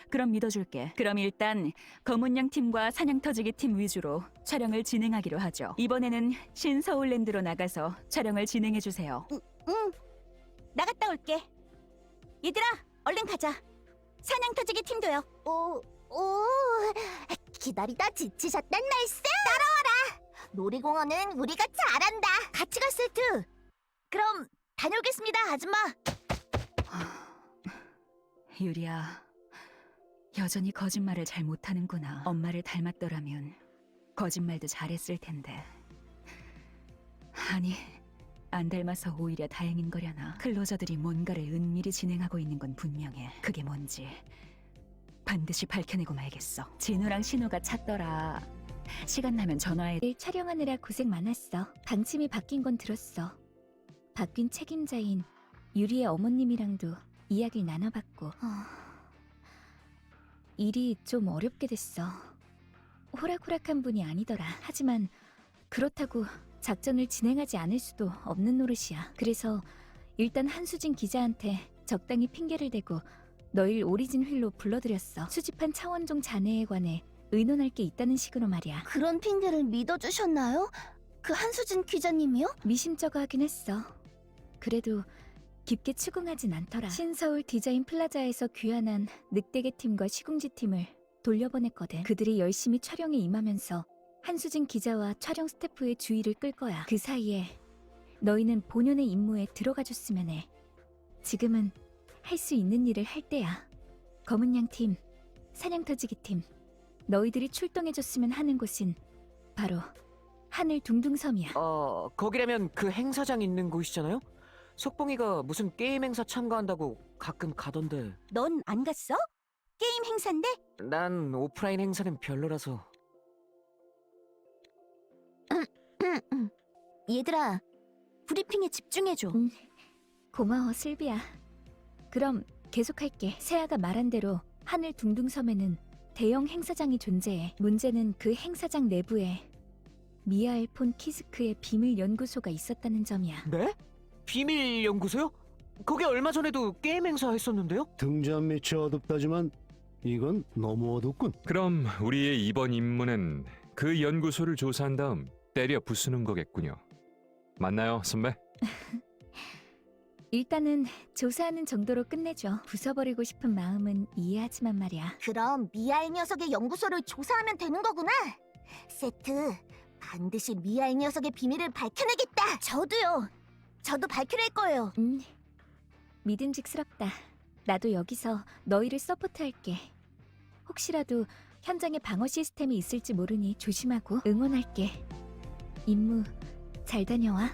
그럼 믿어줄게. 그럼 일단 검은 양 팀과 사냥터지기 팀 위주로 촬영을 진행하기로 하죠. 이번에는 신서울랜드로 나가서 촬영을 진행해주세요. 응, 나갔다 올게. 얘들아, 얼른 가자. 사냥터지기 팀도요. 오, 기다리다 지치셨단 말씀. 따라와라. 놀이공원은 우리가 잘한다. 같이 가, 세트. 그럼 다녀오겠습니다, 아줌마. 유리야, 여전히 거짓말을 잘 못하는구나. 엄마를 닮았더라면 거짓말도 잘했을 텐데. 아니, 안 닮아서 오히려 다행인 거려나. 클로저들이 뭔가를 은밀히 진행하고 있는 건 분명해. 그게 뭔지 반드시 밝혀내고 말겠어. 진우랑 신우가 찾더라. 시간 나면 전화해. 일 촬영하느라 고생 많았어. 방침이 바뀐 건 들었어. 바뀐 책임자인 유리의 어머님이랑도 이야기를 나눠봤고 일이 좀 어렵게 됐어. 호락호락한 분이 아니더라. 하지만 그렇다고 작전을 진행하지 않을 수도 없는 노릇이야. 그래서 일단 한수진 기자한테 적당히 핑계를 대고 너일 오리진 휠로 불러들였어. 수집한 차원종 잔해에 관해 의논할 게 있다는 식으로 말이야. 그런 핑계를 믿어주셨나요? 그 한수진 기자님이요? 미심쩍어하긴 했어. 그래도 깊게 추궁하진 않더라. 신서울 디자인 플라자에서 귀환한 늑대계 팀과 시궁지 팀을 돌려보냈거든. 그들이 열심히 촬영에 임하면서 한수진 기자와 촬영 스태프의 주의를 끌 거야. 그 사이에 너희는 본연의 임무에 들어가줬으면 해. 지금은 할 수 있는 일을 할 때야. 검은양 팀, 사냥터지기 팀, 너희들이 출동해줬으면 하는 곳은 바로 하늘 둥둥섬이야. 거기라면 그 행사장 있는 곳이잖아요? 속봉이가 무슨 게임 행사 참가한다고 가끔 가던데. 넌 안 갔어? 게임 행사인데? 난 오프라인 행사는 별로라서. 얘들아, 브리핑에 집중해줘. 고마워, 슬비야. 그럼 계속할게. 세아가 말한 대로 하늘 둥둥섬에는 대형 행사장이 존재해. 문제는 그 행사장 내부에 미하엘 폰 키스크의 비밀 연구소가 있었다는 점이야. 네? 비밀 연구소요? 거기 얼마 전에도 게임 행사 했었는데요? 등잔 밑이 어둡다지만 이건 너무 어둡군. 그럼 우리의 이번 임무는 그 연구소를 조사한 다음 때려 부수는 거겠군요. 맞나요, 선배? 일단은 조사하는 정도로 끝내줘. 부숴버리고 싶은 마음은 이해하지만 말이야. 그럼 미아일 녀석의 연구소를 조사하면 되는 거구나. 세트, 반드시 미아일 녀석의 비밀을 밝혀내겠다. 저도요. 저도 밝혀낼 거예요. 믿음직스럽다. 나도 여기서 너희를 서포트할게. 혹시라도 현장에 방어 시스템이 있을지 모르니 조심하고 응원할게. 임무 잘 다녀와.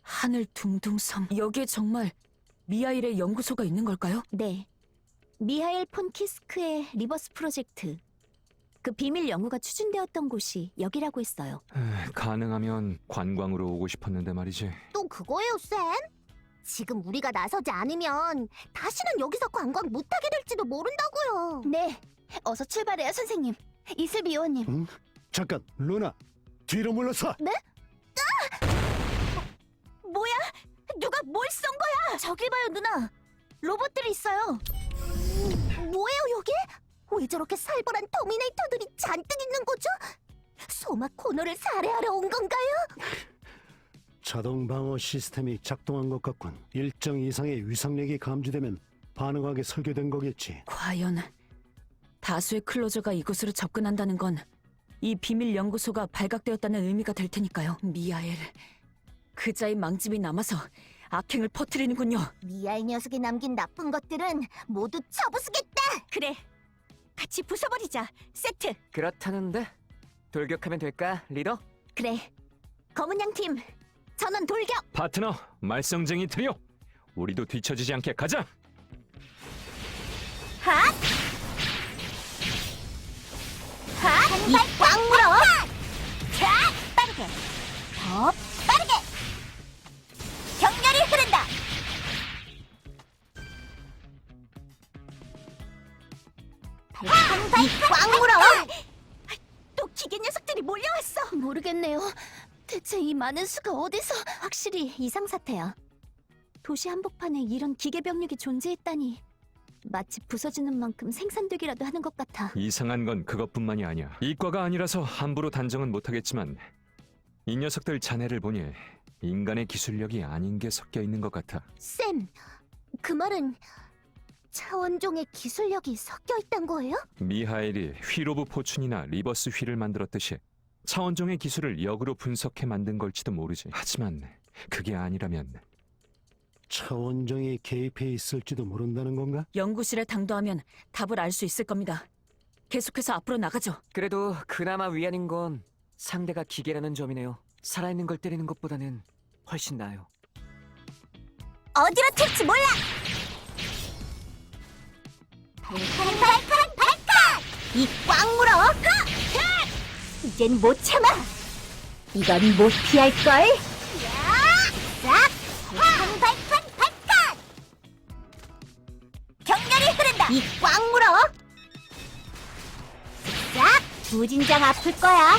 하늘 둥둥섬. 여기에 정말 미하일의 연구소가 있는 걸까요? 네. 미하엘 폰 키스크의 리버스 프로젝트. 그 비밀 연구가 추진되었던 곳이 여기라고 했어요. 가능하면 관광으로 오고 싶었는데 말이지. 또 그거예요, 쌤? 지금 우리가 나서지 않으면 다시는 여기서 관광 못하게 될지도 모른다고요. 네. 어서 출발해요, 선생님. 이슬비 의원님. 잠깐, 루나. 뒤로 물러서. 네? 뭐야? 누가 뭘 쏜 거야? 저길 봐요, 누나. 로봇들이 있어요. 뭐예요, 여기? 왜 저렇게 살벌한 터미네이터들이 잔뜩 있는 거죠? 소마 코너를 살해하러 온 건가요? 자동 방어 시스템이 작동한 것 같군. 일정 이상의 위상력이 감지되면 반응하게 설계된 거겠지. 과연 다수의 클로저가 이곳으로 접근한다는 건 이 비밀 연구소가 발각되었다는 의미가 될 테니까요. 미하엘, 그자의 망집이 남아서 악행을 퍼뜨리는군요. 미아일 녀석이 남긴 나쁜 것들은 모두 쳐부수겠다. 그래. 같이 부숴버리자. 세트. 그렇다는데? 돌격하면 될까, 리더? 그래. 검은양 팀. 전원 돌격. 파트너, 말썽쟁이 트리오. 우리도 뒤처지지 않게 가자. 핫! 핫! 이꽉 물어! 자! 빠르게! 더 빠르게! 격렬히 흐른다! 이꽉 물어! 또 기계 녀석들이 몰려왔어. 모르겠네요. 대체 이 많은 수가 어디서? 확실히 이상사태야. 도시 한복판에 이런 기계 병력이 존재했다니. 마치 부서지는 만큼 생산되기라도 하는 것 같아. 이상한 건 그것뿐만이 아니야. 이과가 아니라서 함부로 단정은 못하겠지만 이 녀석들 잔해를 보니 인간의 기술력이 아닌 게 섞여 있는 것 같아. 쌤, 그 말은 차원종의 기술력이 섞여 있단 거예요? 미하엘이 휠 오브 포춘이나 리버스 휠을 만들었듯이 차원종의 기술을 역으로 분석해 만든 걸지도 모르지. 하지만 그게 아니라면 차원종이 개입해 있을지도 모른다는 건가? 연구실에 당도하면 답을 알 수 있을 겁니다. 계속해서 앞으로 나가죠. 그래도 그나마 위안인 건 상대가 기계라는 점이네요. 살아있는 걸 때리는 것보다는 훨씬 나아요. 어디로 튈지 몰라! 발칸! 이꽉 물어! 하! 이젠 못 참아! 이건 못 피할걸? 싹! 발칸! 격렬히 흐른다! 이꽉 물어! 무진장 아플 거야.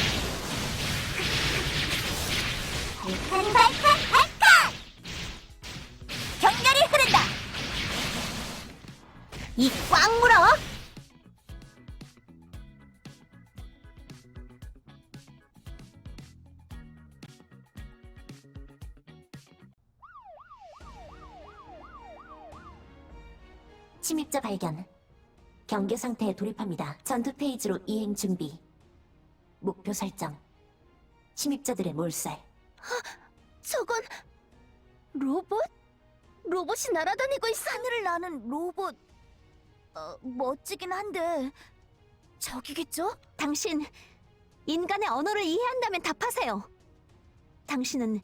발칸! 격렬히 흐른다. 이 꽉 물어. 침입자 발견. 경계 상태에 돌입합니다. 전투 페이지로 이행 준비. 목표 설정. 침입자들의 몰살. 저건 로봇? 로봇이 날아다니고 있어. 하늘을 나는 로봇. 멋지긴 한데 저기겠죠? 당신 인간의 언어를 이해한다면 답하세요. 당신은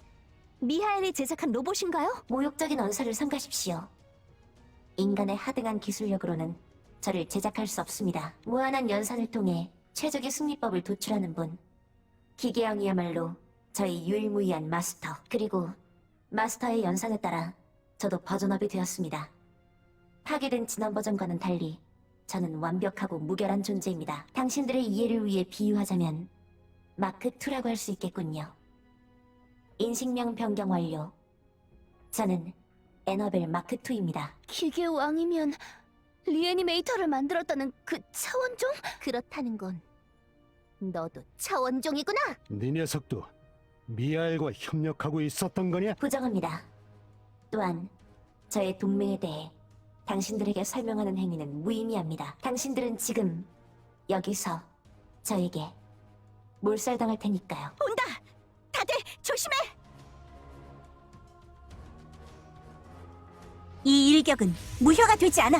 미하엘이 제작한 로봇인가요? 모욕적인 언사를 삼가십시오. 인간의 하등한 기술력으로는 저를 제작할 수 없습니다. 무한한 연산을 통해 최적의 승리법을 도출하는 분. 기계형이야말로 저희 유일무이한 마스터. 그리고 마스터의 연산에 따라 저도 버전업이 되었습니다. 파괴된 지난 버전과는 달리 저는 완벽하고 무결한 존재입니다. 당신들의 이해를 위해 비유하자면 마크2라고 할 수 있겠군요. 인식명 변경 완료. 저는 에너벨 마크2입니다. 기계 왕이면 리애니메이터를 만들었다는 그 차원종? 그렇다는 건 너도 차원종이구나. 네 녀석도 미하엘과 협력하고 있었던 거냐? 부정합니다. 또한 저의 동맹에 대해 당신들에게 설명하는 행위는 무의미합니다. 당신들은 지금 여기서 저에게 몰살당할 테니까요. 온다! 다들 조심해! 이 일격은 무효가 되지 않아.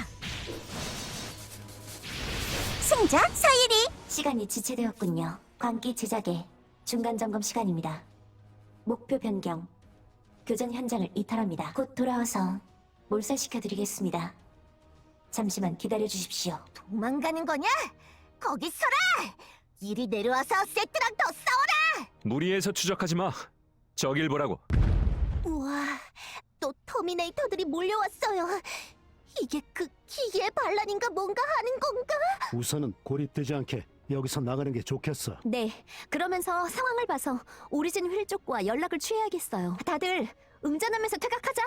승자 사이리! 시간이 지체되었군요. 광기 제작의 중간 점검 시간입니다. 목표 변경. 교전 현장을 이탈합니다. 곧 돌아와서 몰살시켜드리겠습니다. 잠시만 기다려주십시오. 도망가는 거냐? 거기 서라! 이리 내려와서 세트랑 더 싸워라! 무리해서 추적하지 마. 저길 보라고. 우와, 또 터미네이터들이 몰려왔어요. 이게 그 기계의 반란인가 뭔가 하는 건가? 우선은 고립되지 않게 여기서 나가는 게 좋겠어. 네, 그러면서 상황을 봐서 오리진 휠 쪽과 연락을 취해야겠어요. 다들 응전하면서 퇴각하자.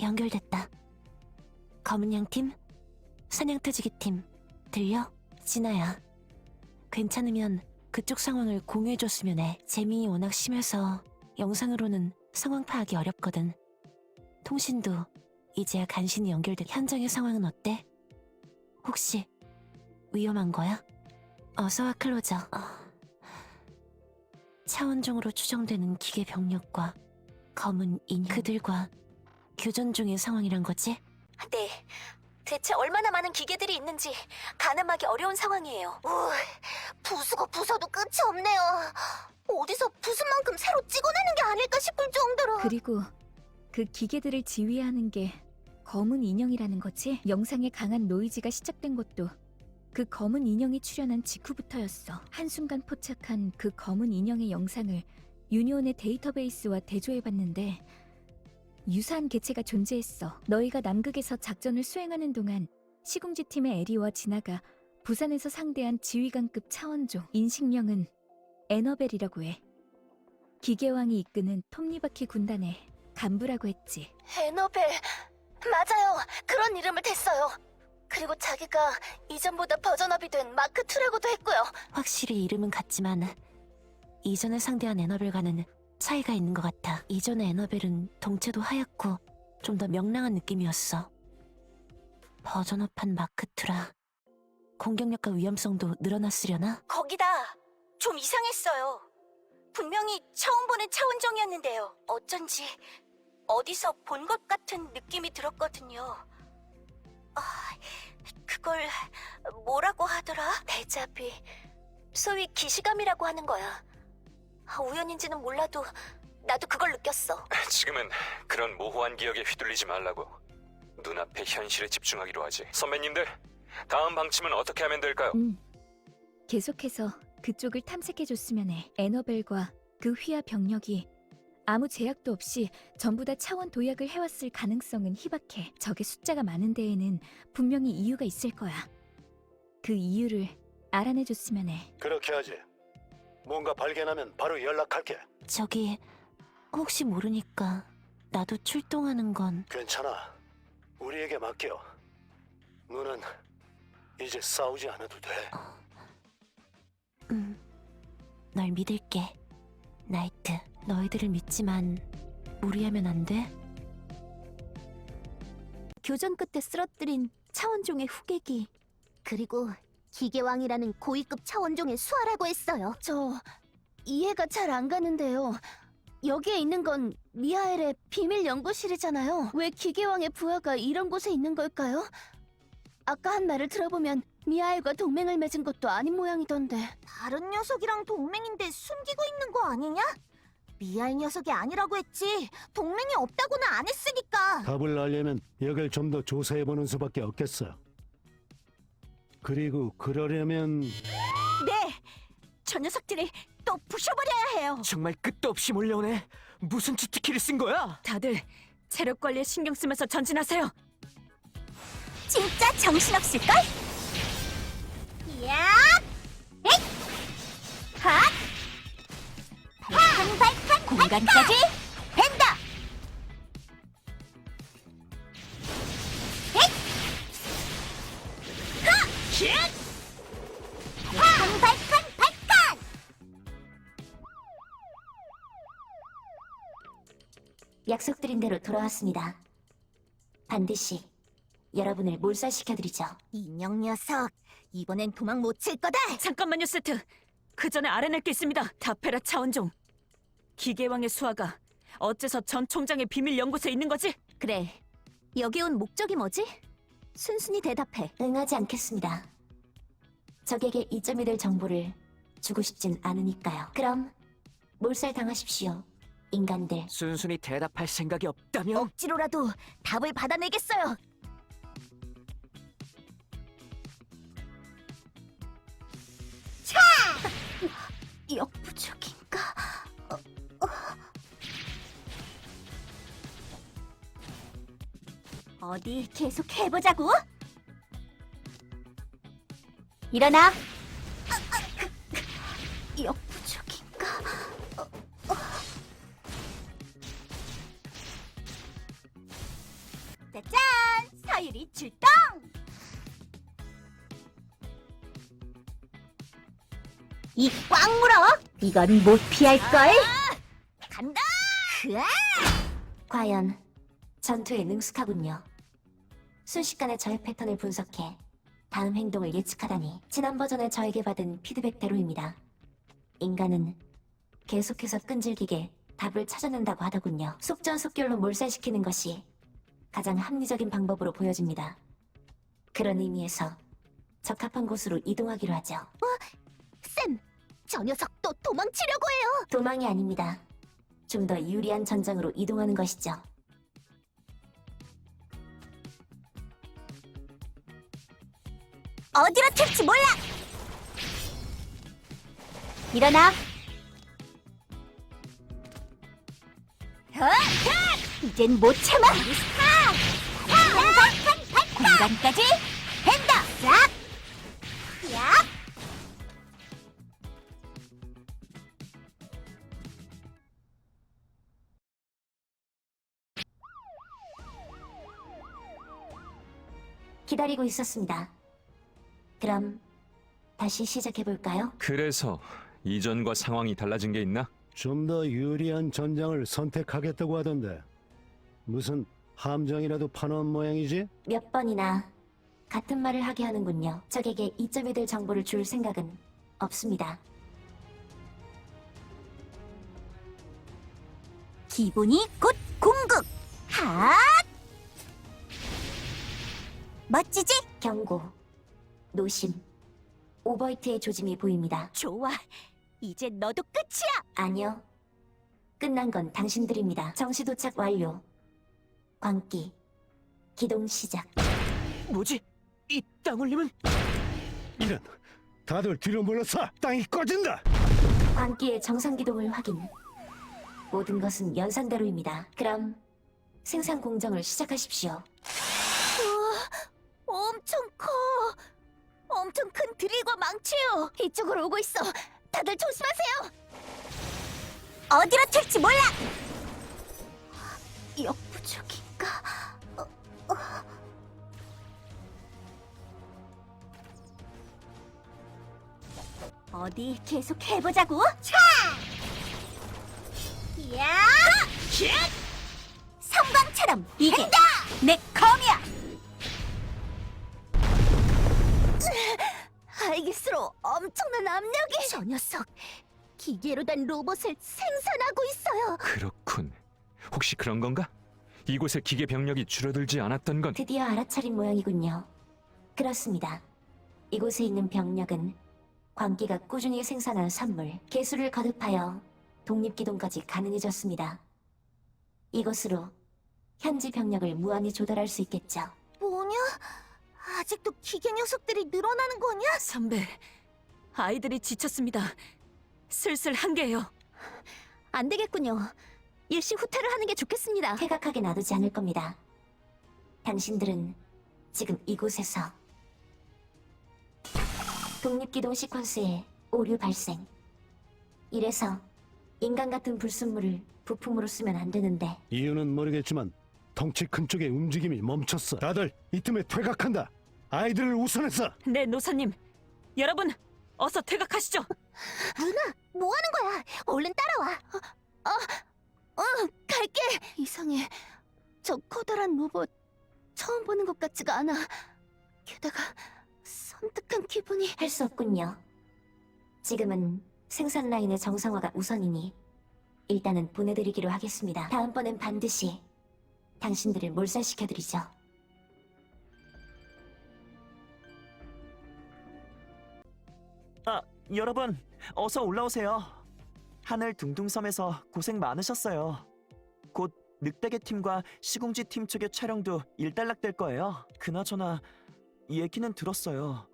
연결됐다. 검은 양팀, 사냥터지기팀, 들려? 진아야. 괜찮으면 그쪽 상황을 공유해줬으면 해. 재민이 워낙 심해서 영상으로는 상황 파악이 어렵거든. 통신도 이제야 간신히 연결돼. 현장의 상황은 어때? 혹시 위험한 거야? 어서와 클로저. 차원종으로 추정되는 기계 병력과 검은 인형, 그들과 교전 중의 상황이란 거지? 네. 대체 얼마나 많은 기계들이 있는지 가늠하기 어려운 상황이에요. 부수고 부숴도 끝이 없네요. 어디서 부순 만큼 새로 찍어내는 게 아닐까 싶을 정도로. 그리고 그 기계들을 지휘하는 게 검은 인형이라는 거지? 영상에 강한 노이즈가 시작된 것도 그 검은 인형이 출연한 직후부터였어. 한순간 포착한 그 검은 인형의 영상을 유니온의 데이터베이스와 대조해봤는데 유사한 개체가 존재했어. 너희가 남극에서 작전을 수행하는 동안 시궁지팀의 에리와 진아가 부산에서 상대한 지휘관급 차원종. 인식명은 에너벨이라고 해. 기계왕이 이끄는 톱니바퀴 군단의 간부라고 했지. 에너벨, 맞아요. 그런 이름을 댔어요. 그리고 자기가 이전보다 버전업이 된 마크2라고도 했고요. 확실히 이름은 같지만 이전에 상대한 에너벨과는 차이가 있는 것 같아. 이전의 에너벨은 동체도 하얗고 좀 더 명랑한 느낌이었어. 버전업한 마크2라 공격력과 위험성도 늘어났으려나? 거기다 좀 이상했어요. 분명히 처음 보는 차원종이었는데요. 어쩐지 어디서 본 것 같은 느낌이 들었거든요. 그걸 뭐라고 하더라? 데자비, 소위 기시감이라고 하는 거야. 우연인지는 몰라도 나도 그걸 느꼈어. 지금은 그런 모호한 기억에 휘둘리지 말라고. 눈앞의 현실에 집중하기로 하지. 선배님들, 다음 방침은 어떻게 하면 될까요? 계속해서 그쪽을 탐색해줬으면 해. 에너벨과 그 휘하 병력이 아무 제약도 없이 전부 다 차원 도약을 해왔을 가능성은 희박해. 적의 숫자가 많은 데에는 분명히 이유가 있을 거야. 그 이유를 알아내줬으면 해. 그렇게 하지. 뭔가 발견하면 바로 연락할게. 저기 혹시 모르니까 나도 출동하는 건 괜찮아. 우리에게 맡겨. 너는 이제 싸우지 않아도 돼. 널 믿을게. 나이트, 너희들을 믿지만 무리하면 안 돼? 교전 끝에 쓰러뜨린 차원종의 후계기, 그리고 기계왕이라는 고위급 차원종의 수하라고 했어요. 저 이해가 잘 안 가는데요. 여기에 있는 건 미하엘의 비밀 연구실이잖아요. 왜 기계왕의 부하가 이런 곳에 있는 걸까요? 아까 한 말을 들어보면 미하엘과 동맹을 맺은 것도 아닌 모양이던데. 다른 녀석이랑 동맹인데 숨기고 있는 거 아니냐? 미하엘 녀석이 아니라고 했지. 동맹이 없다고는 안 했으니까. 답을 알려면 여길 좀 더 조사해보는 수밖에 없겠어. 그리고 그러려면 네! 저 녀석들을 또 부셔버려야 해요. 정말 끝도 없이 몰려오네. 무슨 치트키를 쓴 거야? 다들 체력 관리에 신경 쓰면서 전진하세요. 진짜 정신없을걸? 야! 에잇! 핫! 발판 공간까지 벤다! 에잇! 하! 발판! 약속드린 대로 돌아왔습니다. 반드시 여러분을 몰살시켜드리죠. 인형 녀석, 이번엔 도망 못 칠 거다! 잠깐만요, 세트. 그 전에 알아낼 게 있습니다. 다페라 차원종. 기계왕의 수하가 어째서 전 총장의 비밀 연구소에 있는 거지? 그래, 여기 온 목적이 뭐지? 순순히 대답해. 응하지 않겠습니다. 적에게 이점이 될 정보를 주고 싶진 않으니까요. 그럼 몰살당하십시오, 인간들. 순순히 대답할 생각이 없다면? 억지로라도 답을 받아내겠어요. 차! 역부족인가? 어디 계속 해보자고? 일어나! 역부족인가? 짜잔! 서유리 출동! 이 꽉 물어! 이건 못 피할걸? 간다! 과연 전투에 능숙하군요. 순식간에 저의 패턴을 분석해 다음 행동을 예측하다니. 지난 버전에 저에게 받은 피드백대로입니다. 인간은 계속해서 끈질기게 답을 찾아낸다고 하더군요. 속전속결로 몰살시키는 것이 가장 합리적인 방법으로 보여집니다. 그런 의미에서 적합한 곳으로 이동하기로 하죠. 쌤! 저 녀석 또 도망치려고 해요! 도망이 아닙니다. 좀 더 유리한 전장으로 이동하는 것이죠. 어디로 튈지 몰라! 일어나! 이젠 못 참아! 공간까지 벤다! 싹! 야! 기다리고 있었습니다. 그럼 다시 시작해볼까요? 그래서 이전과 상황이 달라진 게 있나? 좀 더 유리한 전장을 선택하겠다고 하던데 무슨 함정이라도 파놓은 모양이지? 몇 번이나 같은 말을 하게 하는군요. 적에게 이점이 될 정보를 줄 생각은 없습니다. 기분이 곧 공급! 핫! 멋지지? 경고, 노심, 오버히트의 조짐이 보입니다. 좋아, 이제 너도 끝이야! 아니요, 끝난 건 당신들입니다. 정시 도착 완료. 광기, 기동 시작. 뭐지? 이 땅올림은? 이런, 다들 뒤로 물러서! 땅이 꺼진다! 광기의 정상 기동을 확인. 모든 것은 연산대로입니다. 그럼 생산 공정을 시작하십시오. 엄청 커. 엄청 큰 드릴과 망치요. 이쪽으로 오고 있어. 다들 조심하세요. 어디로 튈지 몰라. 역부족인가? 어디 계속 해보자고? 차! 야! 성광처럼 이게 내 검이야! 알기스로 엄청난 압력이! 저 녀석 기계로 된 로봇을 생산하고 있어요! 그렇군. 혹시 그런 건가? 이곳의 기계 병력이 줄어들지 않았던 건 드디어 알아차린 모양이군요. 그렇습니다. 이곳에 있는 병력은 광기가 꾸준히 생산한 선물, 개수를 거듭하여 독립기동까지 가능해졌습니다. 이것으로 현지 병력을 무한히 조달할 수 있겠죠. 뭐냐? 아직도 기계 녀석들이 늘어나는 거냐? 선배, 아이들이 지쳤습니다. 슬슬 한계예요. 안 되겠군요. 일시 후퇴를 하는 게 좋겠습니다. 퇴각하게 놔두지 않을 겁니다. 당신들은 지금 이곳에서 독립기동 시퀀스의 오류 발생. 이래서 인간 같은 불순물을 부품으로 쓰면 안 되는데. 이유는 모르겠지만 덩치 큰 쪽의 움직임이 멈췄어. 다들 이 틈에 퇴각한다. 아이들을 우선해서. 네, 노사님. 여러분, 어서 퇴각하시죠. 누나, 뭐 하는 거야? 얼른 따라와. 갈게. 이상해. 저 커다란 로봇 처음 보는 것 같지가 않아. 게다가 섬뜩한 기분이. 할 수 없군요. 지금은 생산 라인의 정상화가 우선이니 일단은 보내드리기로 하겠습니다. 다음번엔 반드시 당신들을 몰살시켜드리죠. 여러분, 어서 올라오세요. 하늘 둥둥섬에서 고생 많으셨어요. 곧 늑대계 팀과 시궁지 팀 쪽의 촬영도 일단락될 거예요. 그나저나 얘기는 들었어요.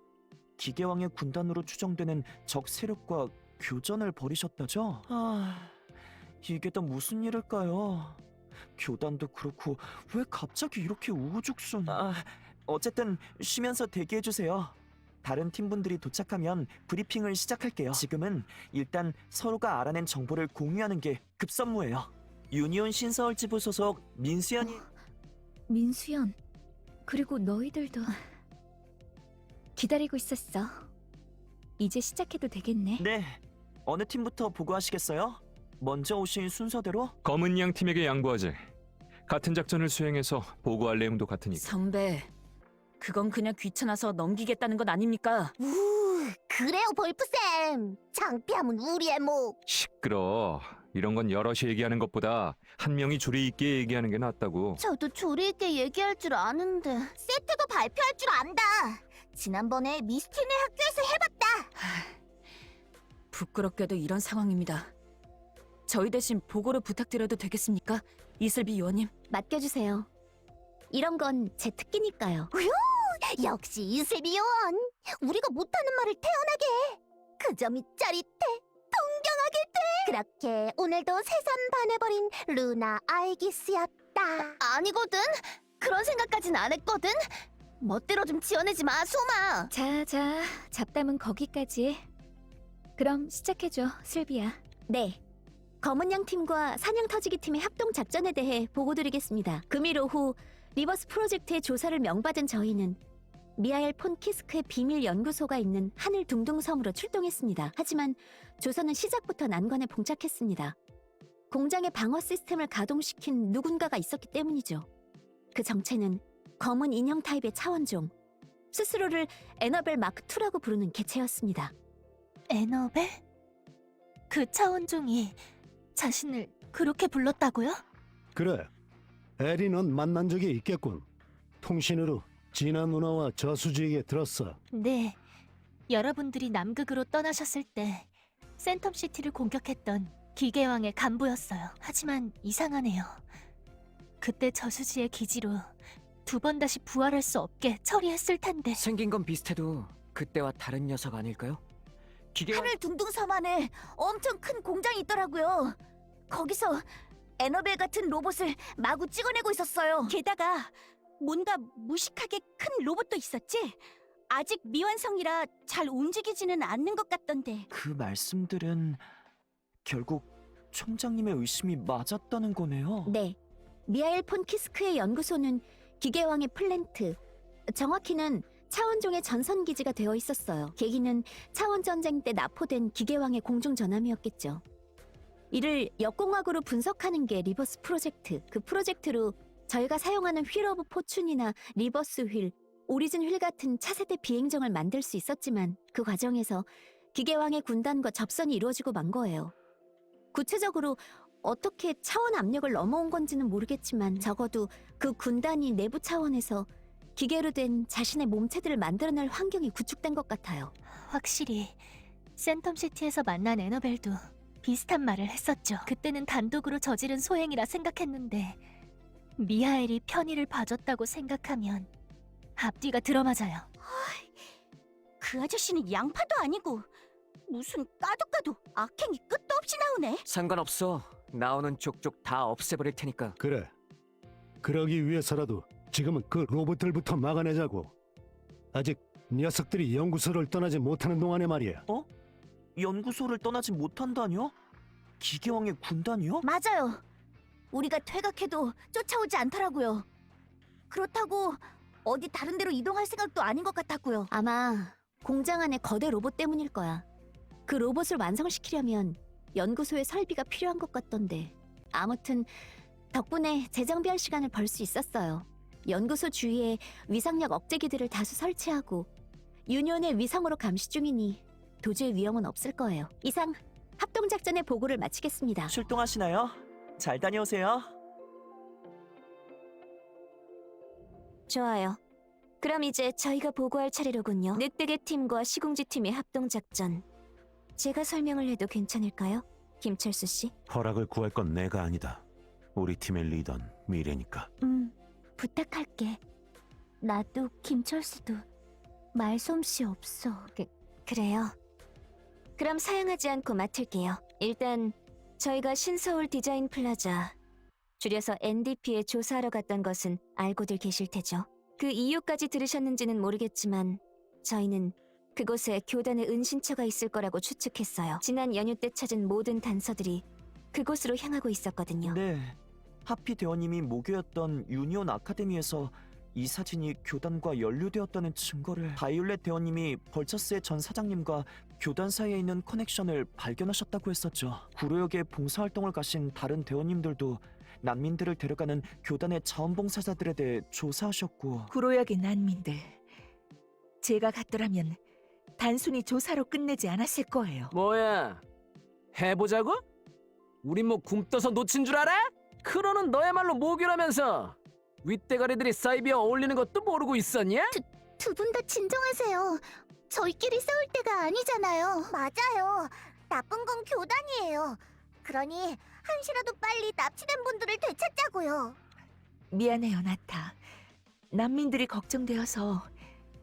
기계왕의 군단으로 추정되는 적 세력과 교전을 벌이셨다죠? 이게 다 무슨 일일까요? 교단도 그렇고 왜 갑자기 이렇게 우후죽순... 어쨌든 쉬면서 대기해주세요. 다른 팀분들이 도착하면 브리핑을 시작할게요. 지금은 일단 서로가 알아낸 정보를 공유하는 게 급선무예요. 유니온 신서울지부 소속 민수연이... 민수연, 그리고 너희들도 기다리고 있었어. 이제 시작해도 되겠네. 네, 어느 팀부터 보고하시겠어요? 먼저 오신 순서대로? 검은 양 팀에게 양보하지. 같은 작전을 수행해서 보고할 내용도 같으니까. 선배, 그건 그냥 귀찮아서 넘기겠다는 것 아닙니까? 그래요, 볼프쌤. 창피함은 우리의 목. 시끄러. 이런 건 여럿이 얘기하는 것보다 한 명이 조리 있게 얘기하는 게 낫다고. 저도 조리 있게 얘기할 줄 아는데. 세트도 발표할 줄 안다. 지난번에 미스티네 학교에서 해봤다. 부끄럽게도 이런 상황입니다. 저희 대신 보고를 부탁드려도 되겠습니까? 이슬비 요원님. 맡겨주세요. 이런 건 제 특기니까요. 우효! 역시 이슬비 요원. 우리가 못하는 말을 태어나게 해. 그 점이 짜릿해. 동경하게 돼. 그렇게 오늘도 세상 반해버린 루나 알기스였다. 아니거든. 그런 생각까진 안 했거든. 멋대로 좀 지어내지 마, 소마. 자, 잡담은 거기까지. 그럼 시작해줘, 슬비야. 네. 검은 양 팀과 사냥 터지기 팀의 합동 작전에 대해 보고드리겠습니다. 금일 오후 리버스 프로젝트의 조사를 명받은 저희는 미하엘 폰 키스크의 비밀 연구소가 있는 하늘 둥둥섬으로 출동했습니다. 하지만 조사는 시작부터 난관에 봉착했습니다. 공장의 방어 시스템을 가동시킨 누군가가 있었기 때문이죠. 그 정체는 검은 인형 타입의 차원종, 스스로를 에너벨 마크2라고 부르는 개체였습니다. 에너벨? 그 차원종이 자신을 그렇게 불렀다고요? 그래. 에리 넌 만난 적이 있겠군. 통신으로 진아 누나와 저수지 얘기 들었어. 네. 여러분들이 남극으로 떠나셨을 때 센텀시티를 공격했던 기계왕의 간부였어요. 하지만 이상하네요. 그때 저수지의 기지로 두 번 다시 부활할 수 없게 처리했을 텐데. 생긴 건 비슷해도 그때와 다른 녀석 아닐까요? 기계왕... 하늘 둥둥섬 안에 엄청 큰 공장이 있더라고요. 거기서 에너벨 같은 로봇을 마구 찍어내고 있었어요. 게다가 뭔가 무식하게 큰 로봇도 있었지? 아직 미완성이라 잘 움직이지는 않는 것 같던데. 그 말씀들은 결국 총장님의 의심이 맞았다는 거네요. 네, 미하일 폰 키스크의 연구소는 기계왕의 플랜트, 정확히는 차원종의 전선기지가 되어 있었어요. 계기는 차원전쟁 때 납포된 기계왕의 공중전함이었겠죠. 이를 역공학으로 분석하는 게 리버스 프로젝트. 그 프로젝트로 저희가 사용하는 휠 오브 포춘이나 리버스 휠, 오리진 휠 같은 차세대 비행정을 만들 수 있었지만 그 과정에서 기계왕의 군단과 접선이 이루어지고 만 거예요. 구체적으로 어떻게 차원 압력을 넘어온 건지는 모르겠지만 적어도 그 군단이 내부 차원에서 기계로 된 자신의 몸체들을 만들어낼 환경이 구축된 것 같아요. 확실히 센텀시티에서 만난 에너벨도 비슷한 말을 했었죠. 그때는 단독으로 저지른 소행이라 생각했는데 미하엘이 편의를 봐줬다고 생각하면 앞뒤가 들어맞아요. 그 아저씨는 양파도 아니고 무슨 까도 악행이 끝도 없이 나오네. 상관없어. 나오는 족족 다 없애버릴 테니까. 그래. 그러기 위해서라도 지금은 그 로봇들부터 막아내자고. 아직 녀석들이 연구소를 떠나지 못하는 동안에 말이야. 연구소를 떠나지 못한다뇨? 기계왕의 군단이요? 맞아요. 우리가 퇴각해도 쫓아오지 않더라고요. 그렇다고 어디 다른 데로 이동할 생각도 아닌 것 같았고요. 아마 공장 안의 거대 로봇 때문일 거야. 그 로봇을 완성시키려면 연구소에 설비가 필요한 것 같던데. 아무튼 덕분에 재정비할 시간을 벌 수 있었어요. 연구소 주위에 위상력 억제기들을 다수 설치하고 유니온의 위성으로 감시 중이니 도주의 위험은 없을 거예요. 이상 합동작전의 보고를 마치겠습니다. 출동하시나요? 잘 다녀오세요. 좋아요. 그럼 이제 저희가 보고할 차례로군요. 늑대계 팀과 시궁지 팀의 합동작전. 제가 설명을 해도 괜찮을까요? 김철수 씨? 허락을 구할 건 내가 아니다. 우리 팀의 리더는 미래니까. 부탁할게. 나도 김철수도 말솜씨 없어. 그래요. 그럼 사양하지 않고 맡을게요. 일단 저희가 신서울 디자인 플라자, 줄여서 NDP에 조사하러 갔던 것은 알고들 계실 테죠. 그 이유까지 들으셨는지는 모르겠지만 저희는 그곳에 교단의 은신처가 있을 거라고 추측했어요. 지난 연휴 때 찾은 모든 단서들이 그곳으로 향하고 있었거든요. 네. 하피 대원님이 모교였던 유니온 아카데미에서 이 사진이 교단과 연루되었다는 증거를 바이올렛 대원님이 벌처스의 전 사장님과 교단 사이에 있는 커넥션을 발견하셨다고 했었죠. 구로역에 봉사활동을 가신 다른 대원님들도 난민들을 데려가는 교단의 자원봉사자들에 대해 조사하셨고. 구로역의 난민들. 제가 갔더라면 단순히 조사로 끝내지 않았을 거예요. 뭐야? 해보자고? 우린 뭐 굶떠서 놓친 줄 알아? 크로는 너야말로 모교라면서 윗대가리들이 사이비와 어울리는 것도 모르고 있었냐? 두 분 다 진정하세요. 저희끼리 싸울 때가 아니잖아요. 맞아요. 나쁜 건 교단이에요. 그러니 한시라도 빨리 납치된 분들을 되찾자고요. 미안해요, 나타. 난민들이 걱정되어서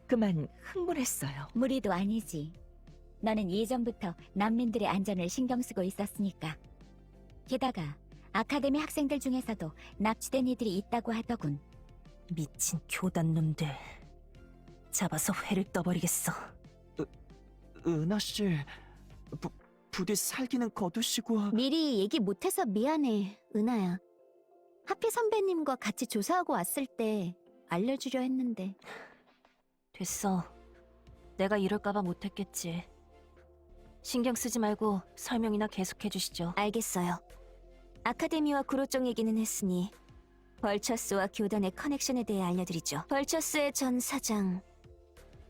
그만 흥분했어요. 무리도 아니지. 너는 예전부터 난민들의 안전을 신경 쓰고 있었으니까. 게다가 아카데미 학생들 중에서도 납치된 이들이 있다고 하더군. 미친 교단 놈들. 잡아서 회를 떠버리겠어. 은하씨, 부디 살기는 거두시고. 미리 얘기 못해서 미안해, 은하야. 하피 선배님과 같이 조사하고 왔을 때 알려주려 했는데. 됐어. 내가 이럴까봐 못했겠지. 신경 쓰지 말고 설명이나 계속해주시죠. 알겠어요. 아카데미와 구로 쪽 얘기는 했으니 벌처스와 교단의 커넥션에 대해 알려드리죠. 벌처스의 전 사장,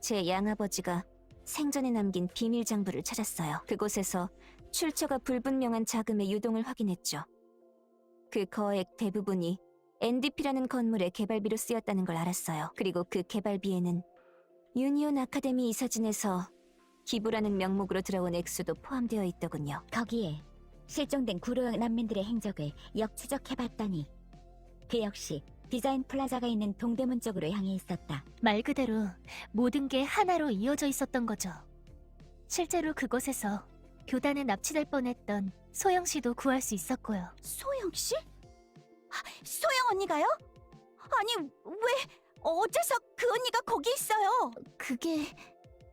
제 양아버지가 생전에 남긴 비밀 장부를 찾았어요. 그곳에서 출처가 불분명한 자금의 유동을 확인했죠. 그 거액 대부분이 NDP라는 건물의 개발비로 쓰였다는 걸 알았어요. 그리고 그 개발비에는 유니온 아카데미 이사진에서 기부라는 명목으로 들어온 액수도 포함되어 있더군요. 거기에 실종된 구로역 난민들의 행적을 역추적해봤더니 그 역시 디자인 플라자가 있는 동대문 쪽으로 향해 있었다. 말 그대로 모든 게 하나로 이어져 있었던 거죠. 실제로 그곳에서 교단에 납치될 뻔했던 소영 씨도 구할 수 있었고요. 소영 씨? 소영 언니가요? 아니, 왜 어째서 그 언니가 거기 있어요? 그게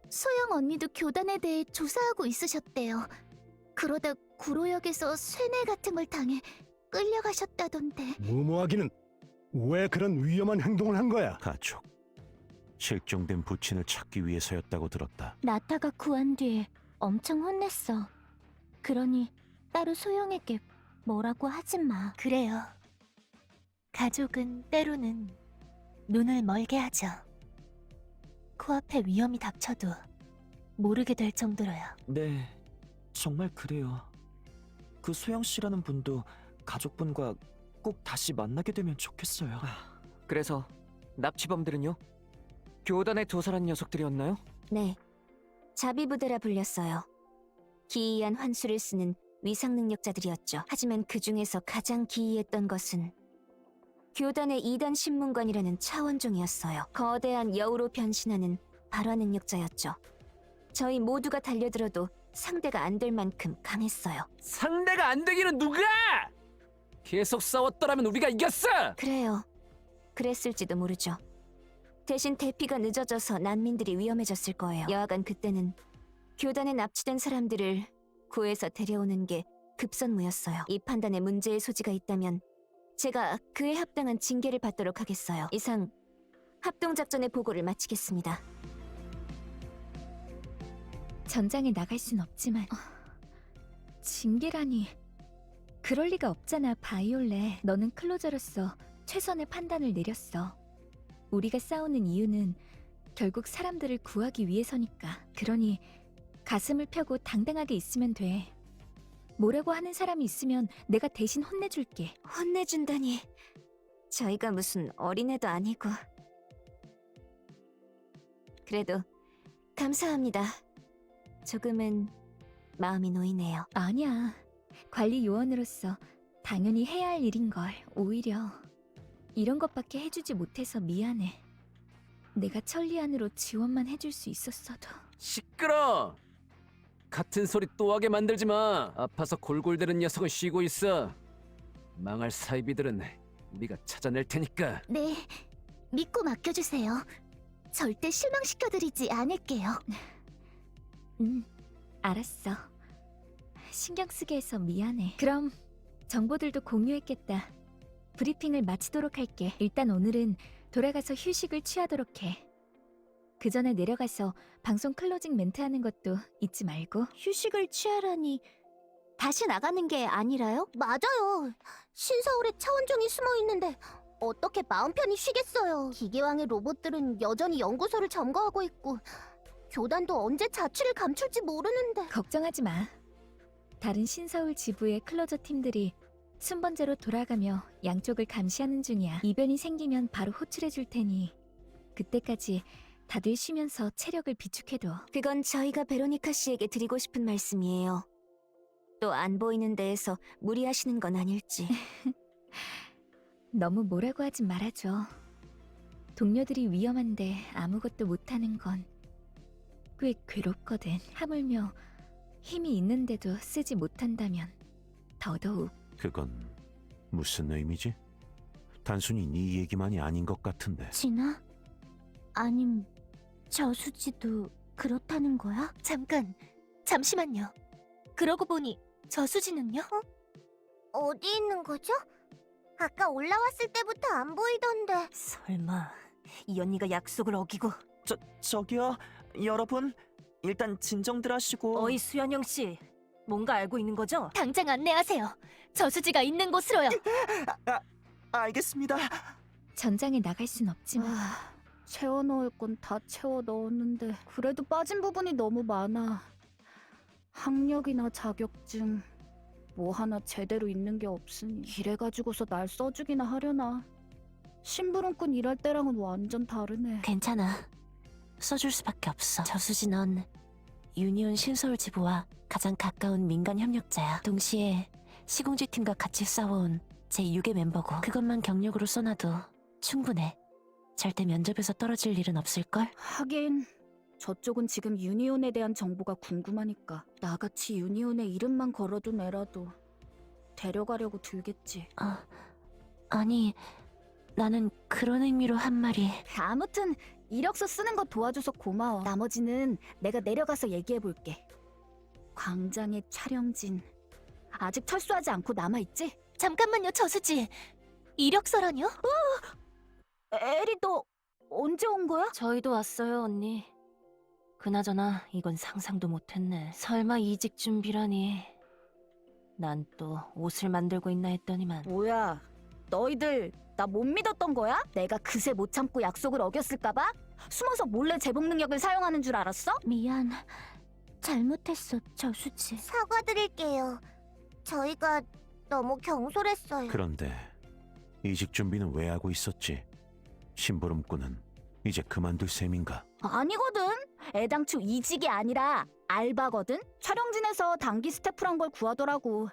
소영 언니도 교단에 대해 조사하고 있으셨대요. 그러다 구로역에서 쇠뇌 같은 걸 당해 끌려가셨다던데. 무모하기는 왜 그런 위험한 행동을 한 거야? 가족. 실종된 부친을 찾기 위해서였다고 들었다. 나타가 구한 뒤에 엄청 혼냈어. 그러니 따로 소영에게 뭐라고 하지 마. 그래요. 가족은 때로는 눈을 멀게 하죠. 코앞에 위험이 닥쳐도 모르게 될 정도로요. 네, 정말 그래요. 그 소영 씨라는 분도 가족분과 꼭 다시 만나게 되면 좋겠어요. 그래서 납치범들은요? 교단에 도살한 녀석들이었나요? 네, 자비부대라 불렸어요. 기이한 환수를 쓰는 위상 능력자들이었죠. 하지만 그 중에서 가장 기이했던 것은 교단의 2단 신문관이라는 차원종이었어요. 거대한 여우로 변신하는 발화 능력자였죠. 저희 모두가 달려들어도 상대가 안 될 만큼 강했어요. 상대가 안 되기는 누가? 계속 싸웠더라면 우리가 이겼어! 그래요. 그랬을지도 모르죠. 대신 대피가 늦어져서 난민들이 위험해졌을 거예요. 여하간 그때는 교단에 납치된 사람들을 구해서 데려오는 게 급선무였어요. 이 판단에 문제의 소지가 있다면 제가 그에 합당한 징계를 받도록 하겠어요. 이상 합동작전의 보고를 마치겠습니다. 전장에 나갈 순 없지만 징계라니. 그럴 리가 없잖아, 바이올렛. 너는 클로저로서 최선의 판단을 내렸어. 우리가 싸우는 이유는 결국 사람들을 구하기 위해서니까. 그러니 가슴을 펴고 당당하게 있으면 돼. 뭐라고 하는 사람이 있으면 내가 대신 혼내줄게. 혼내준다니. 저희가 무슨 어린애도 아니고. 그래도 감사합니다. 조금은 마음이 놓이네요. 아니야. 관리 요원으로서 당연히 해야 할 일인걸. 오히려 이런 것밖에 해주지 못해서 미안해. 내가 천리안으로 지원만 해줄 수 있었어도. 시끄러! 같은 소리 또 하게 만들지 마. 아파서 골골대는 녀석은 쉬고 있어. 망할 사이비들은 우리가 찾아낼 테니까. 네, 믿고 맡겨주세요. 절대 실망시켜드리지 않을게요. 알았어. 신경 쓰게 해서 미안해. 그럼 정보들도 공유했겠다. 브리핑을 마치도록 할게. 일단 오늘은 돌아가서 휴식을 취하도록 해. 그 전에 내려가서 방송 클로징 멘트 하는 것도 잊지 말고. 휴식을 취하라니 다시 나가는 게 아니라요? 맞아요. 신서울에 차원종이 숨어있는데 어떻게 마음 편히 쉬겠어요. 기계왕의 로봇들은 여전히 연구소를 점거하고 있고 교단도 언제 자취를 감출지 모르는데. 걱정하지 마. 다른 신서울 지부의 클로저 팀들이 순번제로 돌아가며 양쪽을 감시하는 중이야. 이변이 생기면 바로 호출해 줄 테니 그때까지 다들 쉬면서 체력을 비축해둬. 그건 저희가 베로니카 씨에게 드리고 싶은 말씀이에요. 또 안 보이는 데에서 무리하시는 건 아닐지. 너무 뭐라고 하지 말아줘. 동료들이 위험한데 아무것도 못하는 건 꽤 괴롭거든. 하물며 힘이 있는데도 쓰지 못한다면 더더욱. 그건 무슨 의미지? 단순히 네 얘기만이 아닌 것 같은데. 진아? 아님 저수지도 그렇다는 거야? 잠시만요. 그러고 보니 저수지는요? 어디 있는 거죠? 아까 올라왔을 때부터 안 보이던데. 설마 이 언니가 약속을 어기고. 저기요, 여러분. 일단 진정들 하시고. 어이 수연영 씨, 뭔가 알고 있는 거죠? 당장 안내하세요. 저수지가 있는 곳으로요. 알겠습니다. 전장에 나갈 순 없지만. 채워 넣을 건 다 채워 넣었는데 그래도 빠진 부분이 너무 많아. 학력이나 자격증 뭐 하나 제대로 있는 게 없으니 이래가지고서 날 써주기나 하려나. 심부름꾼 일할 때랑은 완전 다르네. 괜찮아. 써줄 수밖에 없어. 저수지 넌 유니온 신서울 지부와 가장 가까운 민간 협력자야. 동시에 시공지팀과 같이 싸워온 제6의 멤버고. 그것만 경력으로 써놔도 충분해. 절대 면접에서 떨어질 일은 없을걸? 하긴 저쪽은 지금 유니온에 대한 정보가 궁금하니까 나같이 유니온에 이름만 걸어둔 애라도 데려가려고 들겠지. 아니, 나는 그런 의미로 한 말이. 아무튼 이력서 쓰는 거 도와줘서 고마워. 나머지는 내가 내려가서 얘기해볼게. 광장의 촬영진 아직 철수하지 않고 남아있지? 잠깐만요, 저수지. 이력서라뇨? 에리 너 언제 온 거야? 저희도 왔어요, 언니. 그나저나 이건 상상도 못했네. 설마 이직 준비라니. 난 또 옷을 만들고 있나 했더니만. 뭐야, 너희들 나 못 믿었던 거야? 내가 그새 못 참고 약속을 어겼을까봐? 숨어서 몰래 제복 능력을 사용하는 줄 알았어? 미안. 잘못했어, 저수지. 사과드릴게요. 저희가 너무 경솔했어요. 그런데 이직 준비는 왜 하고 있었지? 심부름꾼은 이제 그만둘 셈인가? 아니거든. 애당초 이직이 아니라 알바거든. 촬영진에서 단기 스태프란 걸 구하더라고.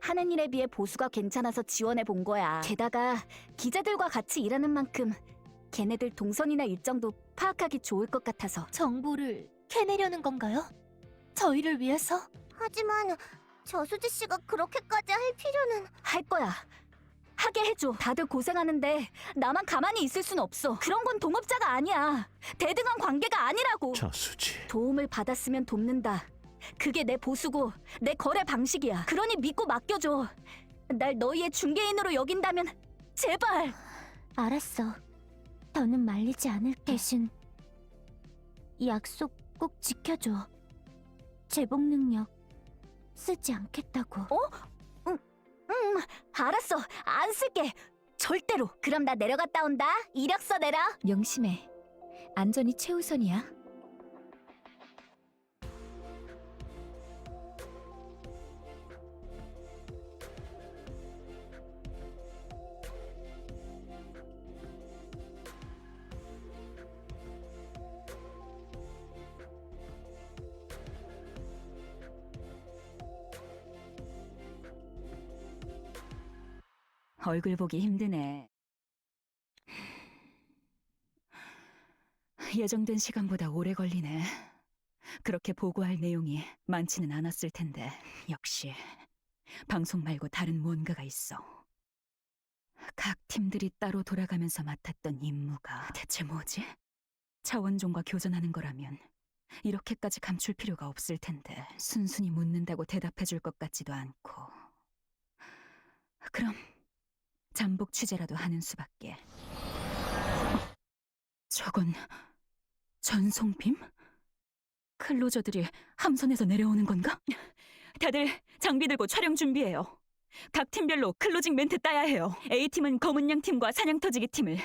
하는 일에 비해 보수가 괜찮아서 지원해 본 거야. 게다가 기자들과 같이 일하는 만큼 걔네들 동선이나 일정도 파악하기 좋을 것 같아서. 정보를 캐내려는 건가요? 저희를 위해서? 하지만 저수지 씨가 그렇게까지 할 필요는... 할 거야. 하게 해줘. 다들 고생하는데 나만 가만히 있을 순 없어. 그런 건 동업자가 아니야. 대등한 관계가 아니라고. 저수지. 도움을 받았으면 돕는다. 그게 내 보수고 내 거래 방식이야. 그러니 믿고 맡겨줘. 날 너희의 중개인으로 여긴다면 제발. 알았어. 더는 말리지 않을. 대신 이 약속 꼭 지켜줘. 제복 능력 쓰지 않겠다고. 알았어. 안 쓸게. 절대로. 그럼 나 내려갔다 온다. 이력서 내라. 명심해. 안전이 최우선이야. 얼굴 보기 힘드네. 예정된 시간보다 오래 걸리네. 그렇게 보고할 내용이 많지는 않았을 텐데 역시 방송 말고 다른 뭔가가 있어. 각 팀들이 따로 돌아가면서 맡았던 임무가 대체 뭐지? 차원종과 교전하는 거라면 이렇게까지 감출 필요가 없을 텐데 순순히 묻는다고 대답해줄 것 같지도 않고. 그럼 잠복 취재라도 하는 수밖에. 저건 전송빔? 클로저들이 함선에서 내려오는 건가? 다들 장비 들고 촬영 준비해요. 각 팀별로 클로징 멘트 따야 해요. A팀은 검은 양 팀과 사냥 터지기 팀을,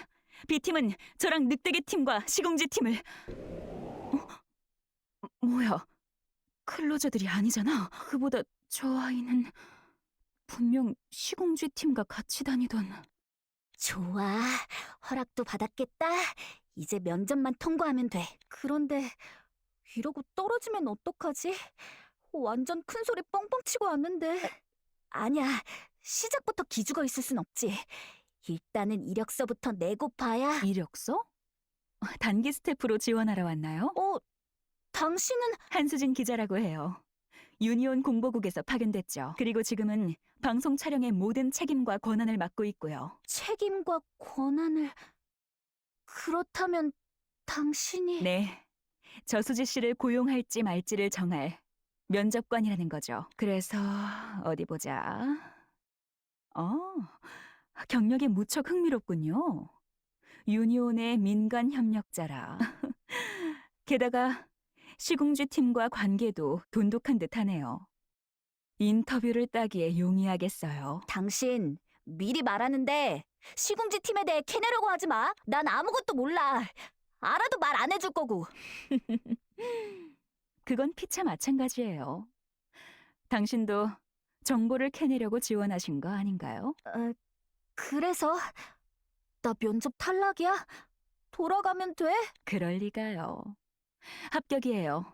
B팀은 저랑 늑대기 팀과 시공지 팀을. 뭐야? 클로저들이 아니잖아. 그보다 저 아이는 분명 시공지 팀과 같이 다니던. 좋아, 허락도 받았겠다. 이제 면접만 통과하면 돼. 그런데 이러고 떨어지면 어떡하지? 완전 큰 소리 뻥뻥 치고 왔는데. 아니야, 시작부터 기죽어 있을 순 없지. 일단은 이력서부터 내고 봐야. 이력서? 단기 스태프로 지원하러 왔나요? 당신은? 한수진 기자라고 해요. 유니온 공보국에서 파견됐죠. 그리고 지금은 방송 촬영의 모든 책임과 권한을 맡고 있고요. 책임과 권한을... 그렇다면 당신이... 네, 저수지 씨를 고용할지 말지를 정할 면접관이라는 거죠. 그래서 어디 보자. 경력이 무척 흥미롭군요. 유니온의 민간 협력자라. 게다가 시궁지 팀과 관계도 돈독한 듯하네요. 인터뷰를 따기에 용이하겠어요. 당신 미리 말하는데 시궁지 팀에 대해 캐내려고 하지 마. 난 아무것도 몰라. 알아도 말 안 해줄 거고. 그건 피차 마찬가지예요. 당신도 정보를 캐내려고 지원하신 거 아닌가요? 그래서 나 면접 탈락이야? 돌아가면 돼? 그럴 리가요. 합격이에요.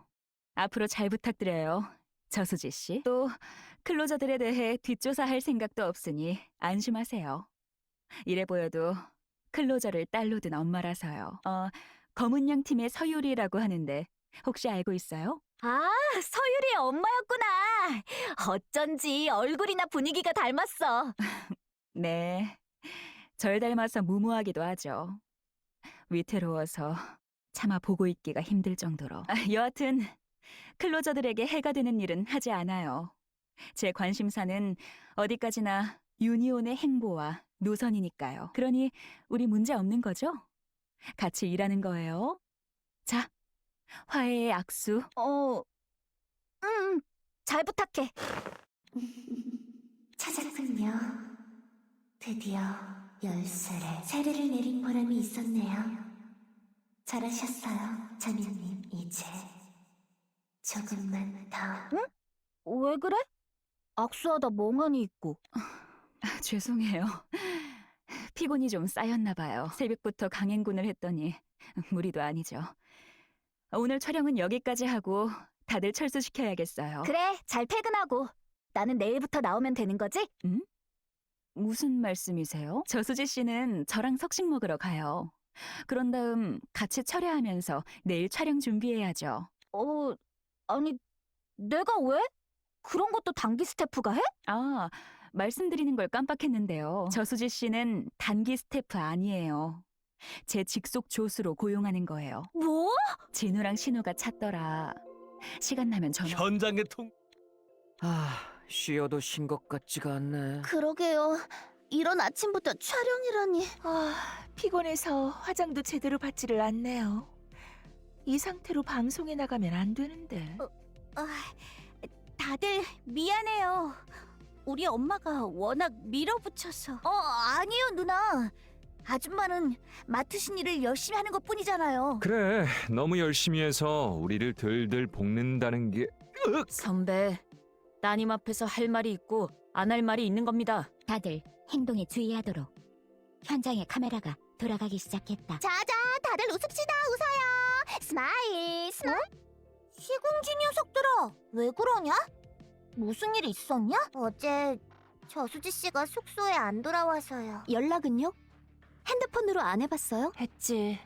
앞으로 잘 부탁드려요, 저수지 씨. 또 클로저들에 대해 뒷조사할 생각도 없으니 안심하세요. 이래 보여도 클로저를 딸로 둔 엄마라서요. 검은 양 팀의 서유리라고 하는데 혹시 알고 있어요? 아, 서유리의 엄마였구나. 어쩐지 얼굴이나 분위기가 닮았어. 네, 절 닮아서 무모하기도 하죠. 위태로워서 차마 보고 있기가 힘들 정도로. 여하튼 클로저들에게 해가 되는 일은 하지 않아요. 제 관심사는 어디까지나 유니온의 행보와 노선이니까요. 그러니 우리 문제 없는 거죠? 같이 일하는 거예요. 자, 화해의 악수. 잘 부탁해. 찾았군요. 드디어 열쇠를 세례를 내린 보람이 있었네요. 잘하셨어요, 자매님. 이제 조금만 더. 왜 그래? 악수하다 멍하니 있고. 죄송해요. 피곤이 좀 쌓였나 봐요. 새벽부터 강행군을 했더니 무리도 아니죠. 오늘 촬영은 여기까지 하고 다들 철수시켜야겠어요. 그래, 잘 퇴근하고. 나는 내일부터 나오면 되는 거지? 무슨 말씀이세요? 저수지 씨는 저랑 석식 먹으러 가요. 그런 다음 같이 철야하면서 내일 촬영 준비해야죠. 아니, 내가 왜? 그런 것도 단기 스태프가 해? 아, 말씀드리는 걸 깜빡했는데요. 저수지 씨는 단기 스태프 아니에요. 제 직속 조수로 고용하는 거예요. 뭐? 진우랑 신우가 찾더라. 시간 나면 전화. 현장의 통 쉬어도 쉰 것 같지가 않네. 그러게요. 이런 아침부터 촬영이라니. 피곤해서 화장도 제대로 받지를 않네요. 이 상태로 방송에 나가면 안 되는데. 다들 미안해요. 우리 엄마가 워낙 밀어붙여서. 아니요, 누나. 아줌마는 맡으신 일을 열심히 하는 것뿐이잖아요. 그래, 너무 열심히 해서 우리를 들들 볶는다는 게 선배, 따님 앞에서 할 말이 있고 안 할 말이 있는 겁니다. 다들 행동에 주의하도록. 현장에 카메라가 돌아가기 시작했다. 자자, 다들 웃읍시다. 웃어요. 스마일, 스마일. 시궁지 녀석들아, 왜 그러냐? 무슨 일 있었냐? 어제 저수지 씨가 숙소에 안 돌아와서요. 연락은요? 핸드폰으로 안 해봤어요? 했지.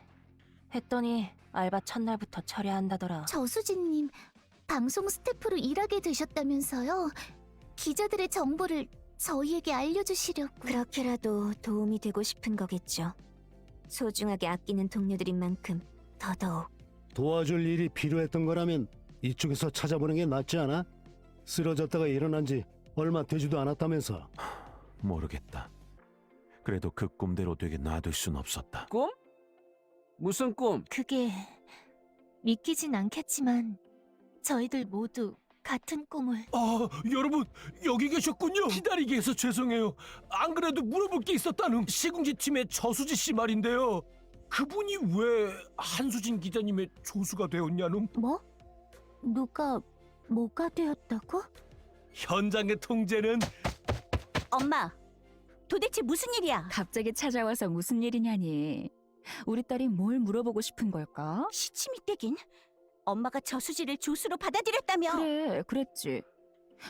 했더니 알바 첫날부터 철야한다더라. 저수지님, 방송 스태프로 일하게 되셨다면서요? 기자들의 정보를 저희에게 알려주시려고. 그렇게라도 도움이 되고 싶은 거겠죠. 소중하게 아끼는 동료들인 만큼 더더욱. 도와줄 일이 필요했던 거라면 이쪽에서 찾아보는 게 낫지 않아? 쓰러졌다가 일어난 지 얼마 되지도 않았다면서. 모르겠다. 그래도 그 꿈대로 되게 놔둘 순 없었다. 꿈? 무슨 꿈? 그게 믿기진 않겠지만 저희들 모두 같은 꿈을. 여러분 여기 계셨군요. 기다리게 해서 죄송해요. 안 그래도 물어볼 게 있었다는 시궁지 팀의 저수지 씨 말인데요. 그분이 왜 한수진 기자님의 조수가 되었냐는? 뭐? 누가 뭐가 되었다고? 현장의 통제는 엄마, 도대체 무슨 일이야? 갑자기 찾아와서 무슨 일이냐니. 우리 딸이 뭘 물어보고 싶은 걸까? 시침이 떼긴. 엄마가 저수지를 조수로 받아들였다며. 그래, 그랬지.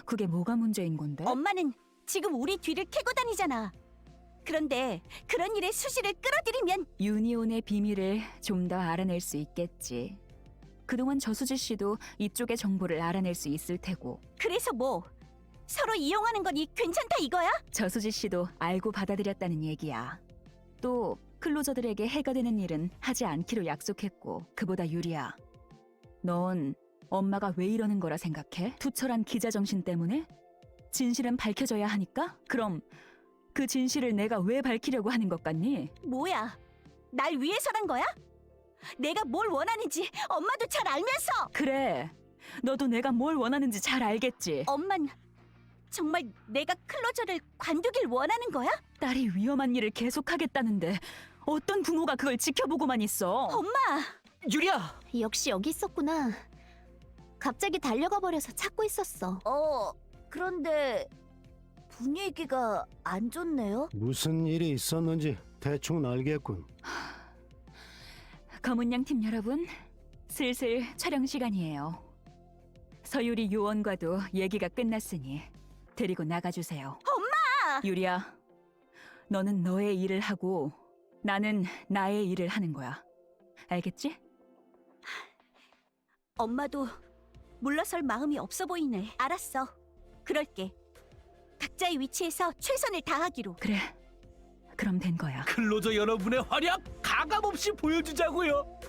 그게 뭐가 문제인 건데? 엄마는 지금 우리 뒤를 캐고 다니잖아. 그런데 그런 일에 수지를 끌어들이면. 유니온의 비밀을 좀 더 알아낼 수 있겠지. 그동안 저수지 씨도 이쪽의 정보를 알아낼 수 있을 테고. 그래서 뭐? 서로 이용하는 거니 괜찮다 이거야? 저수지 씨도 알고 받아들였다는 얘기야. 또 클로저들에게 해가 되는 일은 하지 않기로 약속했고. 그보다 유리야, 넌 엄마가 왜 이러는 거라 생각해? 투철한 기자 정신 때문에? 진실은 밝혀져야 하니까? 그럼 그 진실을 내가 왜 밝히려고 하는 것 같니? 뭐야? 날 위해서란 거야? 내가 뭘 원하는지 엄마도 잘 알면서. 그래, 너도 내가 뭘 원하는지 잘 알겠지. 엄만 정말 내가 클로저를 관두길 원하는 거야? 딸이 위험한 일을 계속하겠다는데 어떤 부모가 그걸 지켜보고만 있어? 엄마! 유리야! 역시 여기 있었구나. 갑자기 달려가 버려서 찾고 있었어. 그런데 분위기가 안 좋네요. 무슨 일이 있었는지 대충 알겠군. 검은 양 팀 여러분, 슬슬 촬영 시간이에요. 서유리 요원과도 얘기가 끝났으니 데리고 나가주세요. 엄마! 유리야, 너는 너의 일을 하고 나는 나의 일을 하는 거야. 알겠지? 엄마도 물러설 마음이 없어 보이네. 알았어. 그럴게. 각자의 위치에서 최선을 다하기로. 그래. 그럼 된 거야. 클로저 여러분의 활약 가감없이 보여주자고요.